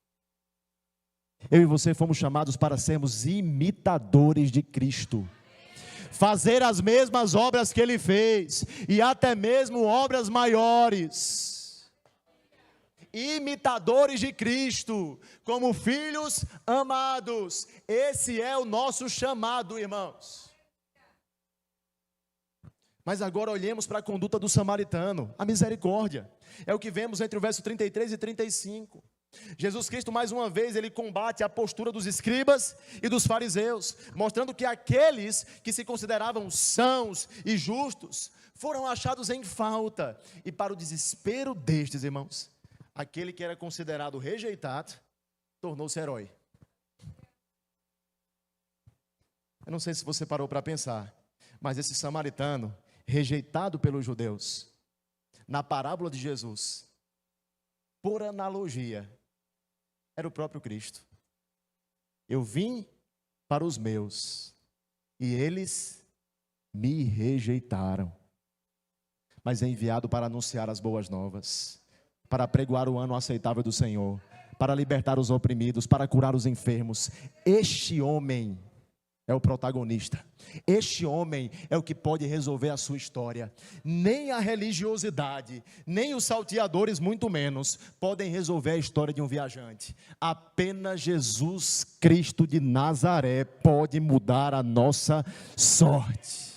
Eu e você fomos chamados para sermos imitadores de Cristo. Fazer as mesmas obras que Ele fez, e até mesmo obras maiores. Imitadores de Cristo, como filhos amados. Esse é o nosso chamado, irmãos. Mas agora olhemos para a conduta do samaritano, a misericórdia. É o que vemos entre o verso 33 e 35. Jesus Cristo, mais uma vez, ele combate a postura dos escribas e dos fariseus, mostrando que aqueles que se consideravam sãos e justos foram achados em falta. E para o desespero destes, irmãos, aquele que era considerado rejeitado tornou-se herói. Eu não sei se você parou para pensar, mas esse samaritano, rejeitado pelos judeus, na parábola de Jesus, por analogia, era o próprio Cristo. Eu vim para os meus, e eles me rejeitaram. Mas é enviado para anunciar as boas novas, para pregoar o ano aceitável do Senhor, para libertar os oprimidos, para curar os enfermos. Este homem é o protagonista. Este homem é o que pode resolver a sua história. Nem a religiosidade, nem os salteadores, muito menos, podem resolver a história de um viajante. Apenas Jesus Cristo de Nazaré pode mudar a nossa sorte.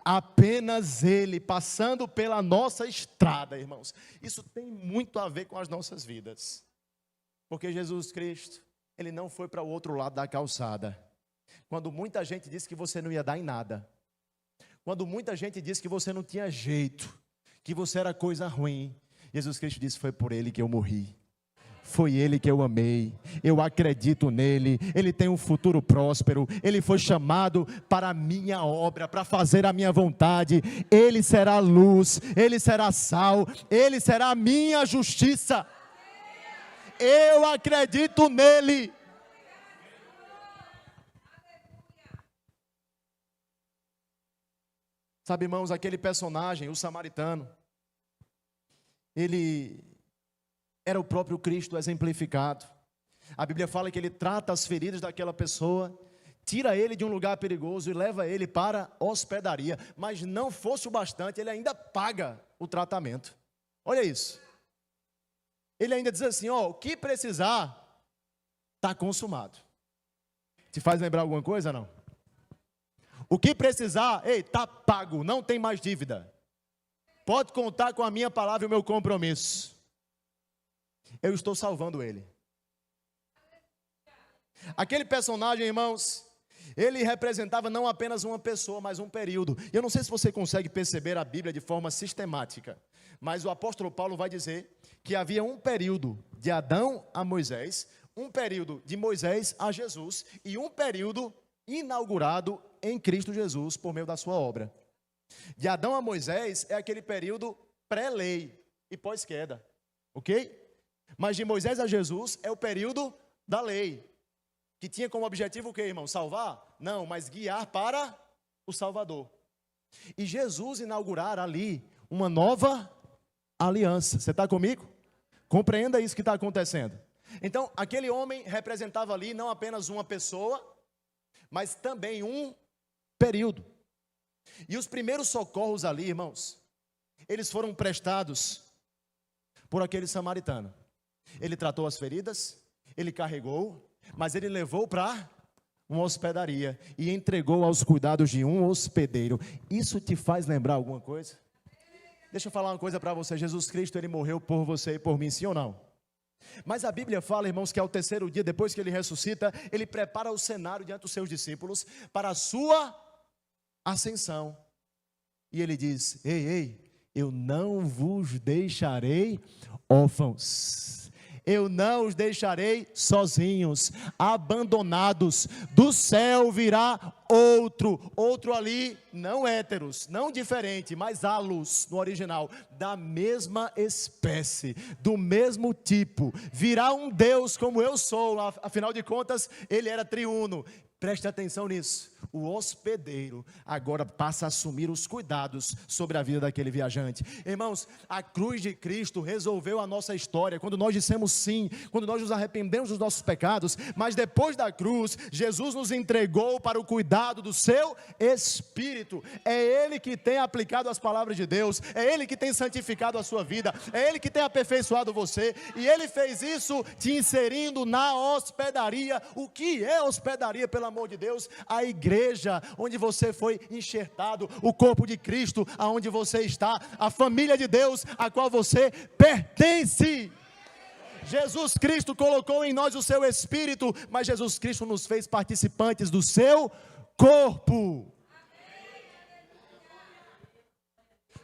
Apenas Ele, passando pela nossa estrada, irmãos. Isso tem muito a ver com as nossas vidas. Porque Jesus Cristo, Ele não foi para o outro lado da calçada. Quando muita gente disse que você não ia dar em nada, quando muita gente disse que você não tinha jeito, que você era coisa ruim, Jesus Cristo disse: foi por Ele que eu morri, foi Ele que eu amei, eu acredito nele, Ele tem um futuro próspero, Ele foi chamado para a minha obra, para fazer a minha vontade, Ele será luz, Ele será sal, Ele será a minha justiça, eu acredito nele. Sabe, irmãos, aquele personagem, o samaritano, ele era o próprio Cristo exemplificado. A Bíblia fala que ele trata as feridas daquela pessoa, tira ele de um lugar perigoso e leva ele para hospedaria. Mas não fosse o bastante, ele ainda paga o tratamento. Olha isso. Ele ainda diz assim: ó, o que precisar, está consumado. Te faz lembrar alguma coisa, não? O que precisar, ei, está pago, não tem mais dívida. Pode contar com a minha palavra e o meu compromisso. Eu estou salvando ele. Aquele personagem, irmãos, ele representava não apenas uma pessoa, mas um período. Eu não sei se você consegue perceber a Bíblia de forma sistemática, mas o apóstolo Paulo vai dizer que havia um período de Adão a Moisés, um período de Moisés a Jesus e um período inaugurado em Cristo Jesus por meio da sua obra. De Adão a Moisés é aquele período pré-lei e pós-queda, ok? Mas de Moisés a Jesus é o período da lei, que tinha como objetivo o quê, irmão? Salvar? Não, mas guiar para o Salvador. E Jesus inaugurar ali uma nova aliança. Você está comigo? Compreenda isso que está acontecendo. Então, aquele homem representava ali não apenas uma pessoa, mas também um período. E os primeiros socorros ali, irmãos, eles foram prestados por aquele samaritano. Ele tratou as feridas, ele carregou, mas ele levou para uma hospedaria e entregou aos cuidados de um hospedeiro. Isso te faz lembrar alguma coisa? Deixa eu falar uma coisa para você. Jesus Cristo, ele morreu por você e por mim, sim ou não? Mas a Bíblia fala, irmãos, que ao terceiro dia, depois que ele ressuscita, ele prepara o cenário diante dos seus discípulos para a sua ascensão. E ele diz: ei, eu não vos deixarei órfãos, Eu não os deixarei sozinhos, abandonados. Do céu virá outro ali, não héteros, não diferente, mas halos no original, da mesma espécie, do mesmo tipo. Virá um Deus como eu sou, afinal de contas, ele era triuno. Preste atenção nisso. O hospedeiro agora passa a assumir os cuidados sobre a vida daquele viajante. Irmãos, a cruz de Cristo resolveu a nossa história, quando nós dissemos sim, quando nós nos arrependemos dos nossos pecados, mas depois da cruz, Jesus nos entregou para o cuidado do seu Espírito. É Ele que tem aplicado as palavras de Deus, é Ele que tem santificado a sua vida, é Ele que tem aperfeiçoado você, e Ele fez isso te inserindo na hospedaria. O que é hospedaria, pelo amor de Deus? A igreja onde você foi enxertado, o corpo de Cristo, aonde você está, a família de Deus, a qual você pertence. Jesus Cristo colocou em nós o seu Espírito, mas Jesus Cristo nos fez participantes do seu corpo.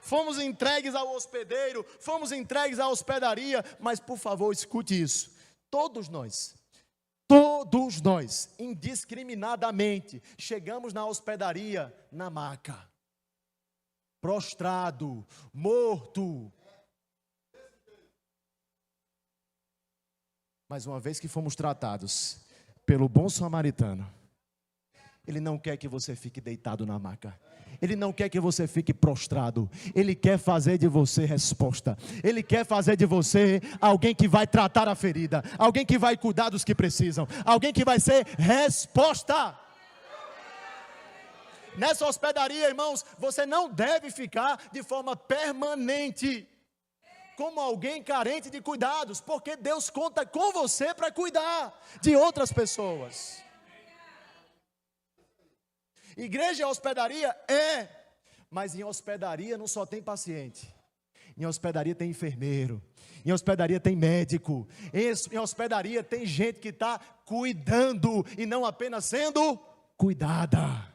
Fomos entregues ao hospedeiro, fomos entregues à hospedaria, mas por favor, escute isso. Todos nós, indiscriminadamente, chegamos na hospedaria na maca, prostrado, morto. Mas uma vez que fomos tratados pelo bom samaritano, Ele não quer que você fique deitado na maca. Ele não quer que você fique prostrado. Ele quer fazer de você resposta. Ele quer fazer de você alguém que vai tratar a ferida, alguém que vai cuidar dos que precisam, alguém que vai ser resposta. Nessa hospedaria, irmãos, você não deve ficar de forma permanente como alguém carente de cuidados, porque Deus conta com você para cuidar de outras pessoas. Igreja é hospedaria? É, mas em hospedaria não só tem paciente, em hospedaria tem enfermeiro, em hospedaria tem médico, em hospedaria tem gente que está cuidando e não apenas sendo cuidada.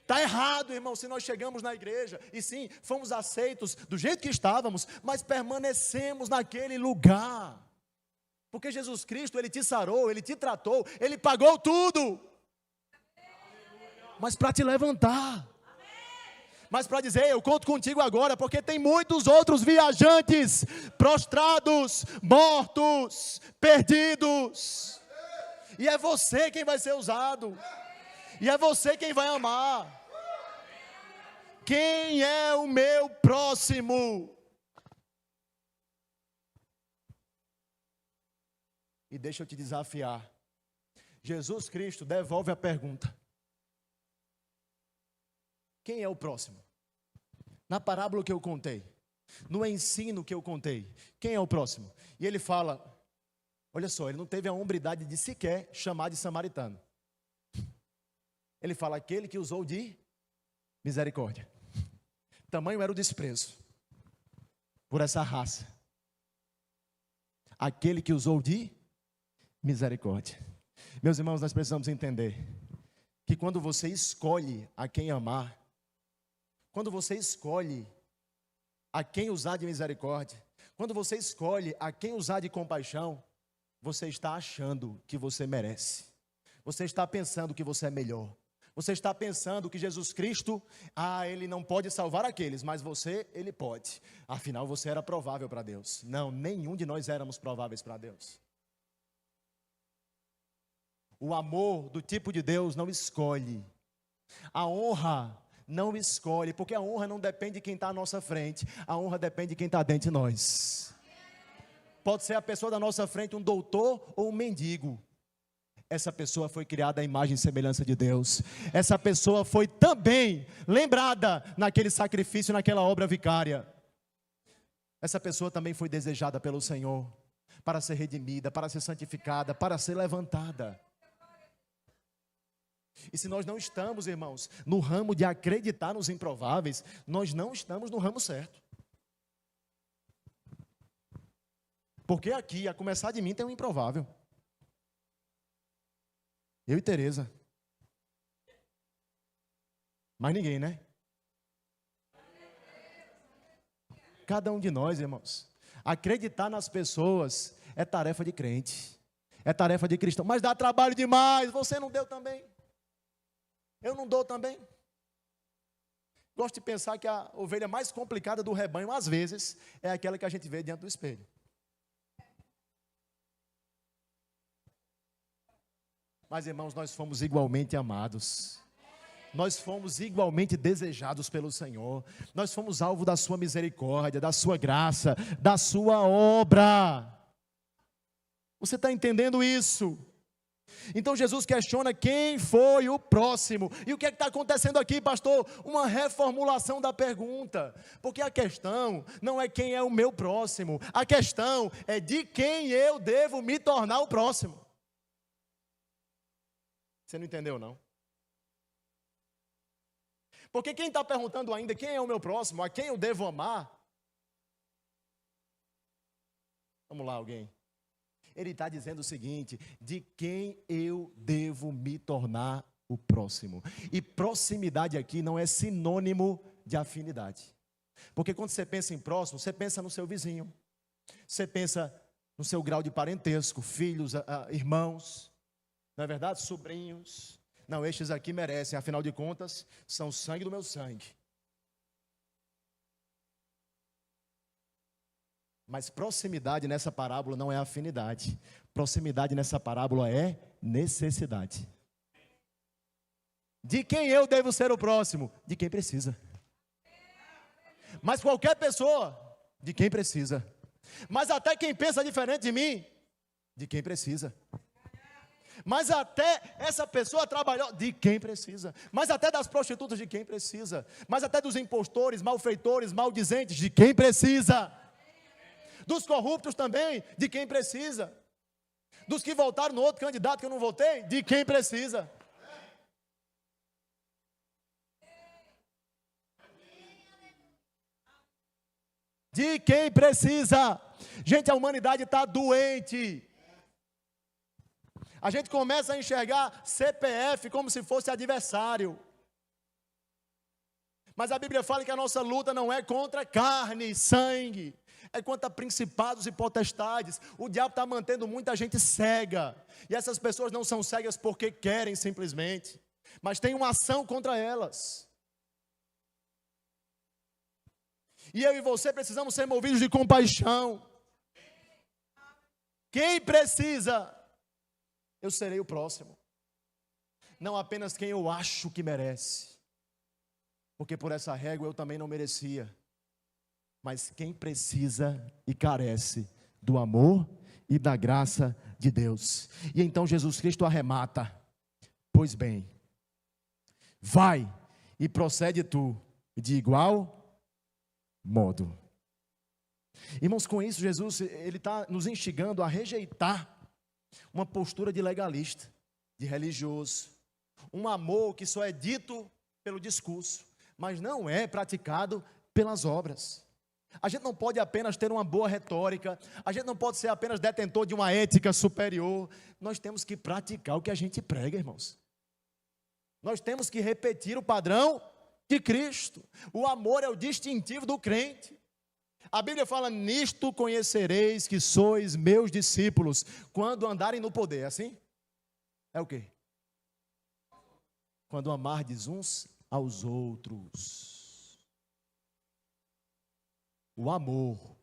Está errado, irmão, se nós chegamos na igreja e sim, fomos aceitos do jeito que estávamos, mas permanecemos naquele lugar, porque Jesus Cristo, Ele te sarou, Ele te tratou, Ele pagou tudo, mas para te levantar, mas para dizer, eu conto contigo agora, porque tem muitos outros viajantes, prostrados, mortos, perdidos, e é você quem vai ser usado, e é você quem vai amar. Quem é o meu próximo? E deixa eu te desafiar. Jesus Cristo devolve a pergunta: quem é o próximo? Na parábola que eu contei, no ensino que eu contei, quem é o próximo? E ele fala, olha só, ele não teve a hombridade de sequer chamar de samaritano. Ele fala, aquele que usou de misericórdia. Tamanho era o desprezo por essa raça. Aquele que usou de misericórdia. Meus irmãos, nós precisamos entender que quando você escolhe a quem amar, quando você escolhe a quem usar de misericórdia, quando você escolhe a quem usar de compaixão, você está achando que você merece. Você está pensando que você é melhor. Você está pensando que Jesus Cristo, Ele não pode salvar aqueles, mas você, Ele pode. Afinal, você era provável para Deus. Não, nenhum de nós éramos prováveis para Deus. O amor do tipo de Deus não escolhe. A honra não escolhe, porque a honra não depende de quem está à nossa frente. A honra depende de quem está dentro de nós. Pode ser a pessoa da nossa frente, um doutor ou um mendigo. Essa pessoa foi criada à imagem e semelhança de Deus. Essa pessoa foi também lembrada naquele sacrifício, naquela obra vicária. Essa pessoa também foi desejada pelo Senhor para ser redimida, para ser santificada, para ser levantada. E se nós não estamos, irmãos, no ramo de acreditar nos improváveis, nós não estamos no ramo certo. Porque aqui, a começar de mim, tem um improvável. Eu e Tereza. Mais ninguém, né? Cada um de nós, irmãos. Acreditar nas pessoas é tarefa de crente, é tarefa de cristão, mas dá trabalho demais. Você não deu também? Eu não dou também? Gosto de pensar que a ovelha mais complicada do rebanho, às vezes, é aquela que a gente vê diante do espelho. Mas, irmãos, nós fomos igualmente amados. Nós fomos igualmente desejados pelo Senhor. Nós fomos alvo da sua misericórdia, da sua graça, da sua obra. Você está entendendo isso? Então Jesus questiona quem foi o próximo. E o que é que está acontecendo aqui, pastor? Uma reformulação da pergunta. Porque a questão não é quem é o meu próximo. A questão é de quem eu devo me tornar o próximo. Você não entendeu, não? Porque quem está perguntando ainda quem é o meu próximo, a quem eu devo amar? Vamos lá, alguém. Ele está dizendo o seguinte: de quem eu devo me tornar o próximo. E proximidade aqui não é sinônimo de afinidade. Porque quando você pensa em próximo, você pensa no seu vizinho. Você pensa no seu grau de parentesco, filhos, irmãos, não é verdade? Sobrinhos. Não, estes aqui merecem, afinal de contas, são sangue do meu sangue. Mas proximidade nessa parábola não é afinidade. Proximidade nessa parábola é necessidade. De quem eu devo ser o próximo? De quem precisa. Mas qualquer pessoa, de quem precisa. Mas até quem pensa diferente de mim, de quem precisa. Mas até essa pessoa trabalhou, de quem precisa. Mas até das prostitutas, de quem precisa. Mas até dos impostores, malfeitores, maldizentes, de quem precisa. Dos corruptos também, de quem precisa. Dos que votaram no outro candidato que eu não votei, de quem precisa. De quem precisa. Gente, a humanidade está doente. A gente começa a enxergar CPF como se fosse adversário. Mas a Bíblia fala que a nossa luta não é contra carne e sangue, é contra principados e potestades. O diabo está mantendo muita gente cega. E essas pessoas não são cegas porque querem simplesmente, mas tem uma ação contra elas. E eu e você precisamos ser movidos de compaixão. Quem precisa, eu serei o próximo. Não apenas quem eu acho que merece. Porque por essa régua eu também não merecia. Mas quem precisa e carece do amor e da graça de Deus. E então Jesus Cristo arremata: pois bem, vai e procede tu de igual modo. Irmãos, com isso Jesus, ele está nos instigando a rejeitar uma postura de legalista, de religioso. Um amor que só é dito pelo discurso, mas não é praticado pelas obras. A gente não pode apenas ter uma boa retórica, a gente não pode ser apenas detentor de uma ética superior. Nós temos que praticar o que a gente prega, irmãos. Nós temos que repetir o padrão de Cristo. O amor é o distintivo do crente. A Bíblia fala: nisto conhecereis que sois meus discípulos, quando andarem no poder. Assim? É o quê? Quando amardes uns aos outros. O amor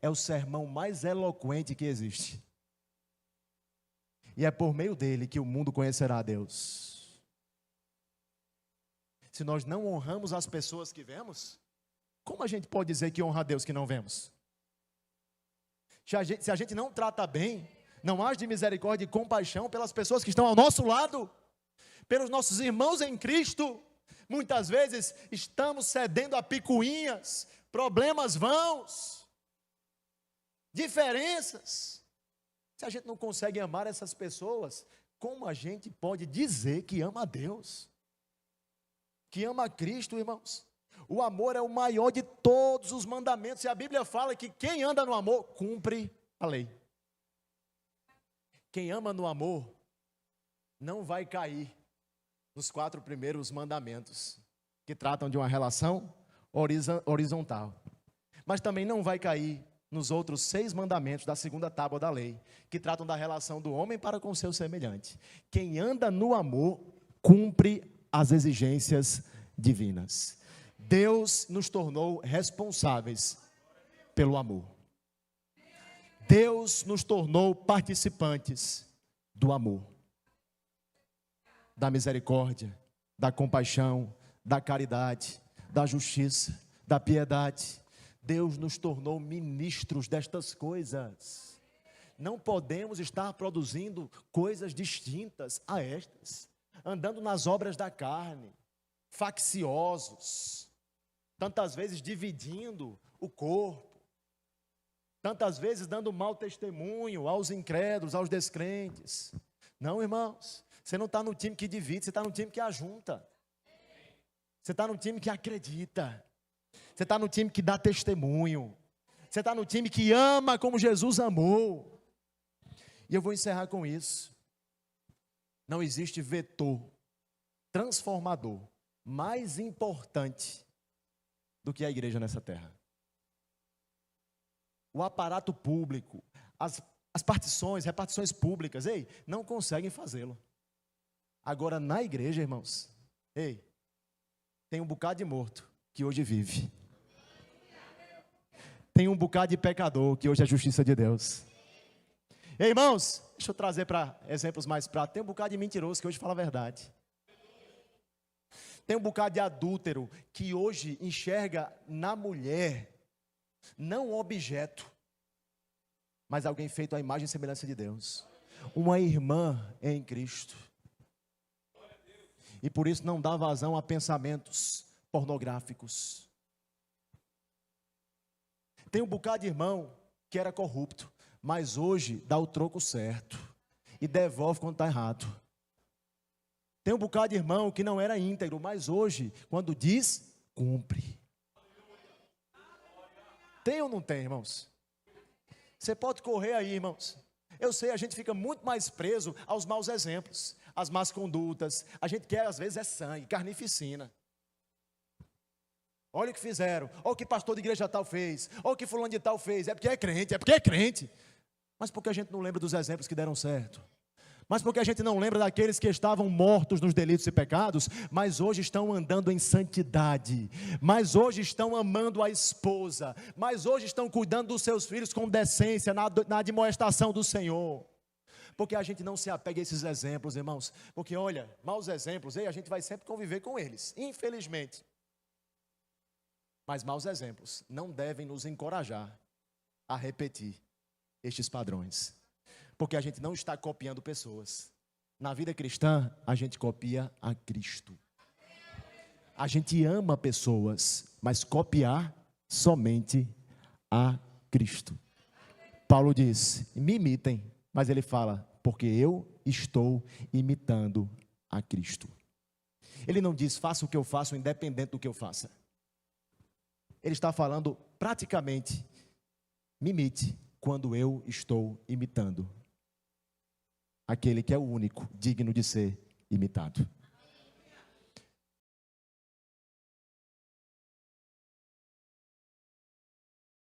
é o sermão mais eloquente que existe. E é por meio dele que o mundo conhecerá a Deus. Se nós não honramos as pessoas que vemos, como a gente pode dizer que honra a Deus que não vemos? Se a gente não trata bem, não age de misericórdia e compaixão pelas pessoas que estão ao nosso lado, pelos nossos irmãos em Cristo, muitas vezes estamos cedendo a picuinhas, problemas vãos, diferenças. Se a gente não consegue amar essas pessoas, como a gente pode dizer que ama a Deus? Que ama a Cristo, irmãos? O amor é o maior de todos os mandamentos. E a Bíblia fala que quem anda no amor, cumpre a lei. Quem ama no amor, não vai cair nos 4 primeiros mandamentos, que tratam de uma relação horizontal. mas também não vai cair nos outros 6 mandamentos da segunda tábua da lei, que tratam da relação do homem para com o seu semelhante. Quem anda no amor, cumpre as exigências divinas. Deus nos tornou responsáveis pelo amor. Deus nos tornou participantes do amor, da misericórdia, da compaixão, da caridade, da justiça, da piedade. Deus nos tornou ministros destas coisas. Não podemos estar produzindo coisas distintas a estas, andando nas obras da carne, facciosos, tantas vezes dividindo o corpo, tantas vezes dando mau testemunho aos incrédulos, aos descrentes. Não, irmãos, você não está no time que divide, você está no time que ajunta. Você está no time que acredita. Você está no time que dá testemunho. Você está no time que ama como Jesus amou. E eu vou encerrar com isso. Não existe vetor transformador mais importante do que a igreja nessa terra. O aparato público, as repartições públicas, não conseguem fazê-lo. Agora, na igreja, irmãos, tem um bocado de morto que hoje vive. Tem um bocado de pecador que hoje é a justiça de Deus. Irmãos, deixa eu trazer para exemplos mais práticos. Tem um bocado de mentiroso que hoje fala a verdade. Tem um bocado de adúltero que hoje enxerga na mulher não um objeto, mas alguém feito à imagem e semelhança de Deus. Uma irmã em Cristo. E por isso não dá vazão a pensamentos pornográficos. Tem um bocado de irmão que era corrupto, mas hoje dá o troco certo e devolve quando está errado. Tem um bocado de irmão que não era íntegro, mas hoje, quando diz, cumpre. Tem ou não tem, irmãos? Você pode correr aí, irmãos. Eu sei, a gente fica muito mais preso aos maus exemplos, às más condutas. A gente quer, às vezes, sangue, carnificina. Olha o que fizeram, olha o que pastor de igreja tal fez, olha o que fulano de tal fez. É porque é crente. Mas por que a gente não lembra dos exemplos que deram certo? Mas porque a gente não lembra daqueles que estavam mortos nos delitos e pecados, mas hoje estão andando em santidade, mas hoje estão amando a esposa, mas hoje estão cuidando dos seus filhos com decência, na admoestação do Senhor. Porque a gente não se apega a esses exemplos, irmãos, porque olha, maus exemplos, a gente vai sempre conviver com eles, infelizmente. Mas maus exemplos não devem nos encorajar a repetir estes padrões. Porque a gente não está copiando pessoas. Na vida cristã, a gente copia a Cristo. A gente ama pessoas, mas copiar somente a Cristo. Paulo diz, me imitem, mas ele fala, porque eu estou imitando a Cristo. Ele não diz, faça o que eu faço, independente do que eu faça. Ele está falando praticamente, me imite quando eu estou imitando aquele que é o único digno de ser imitado.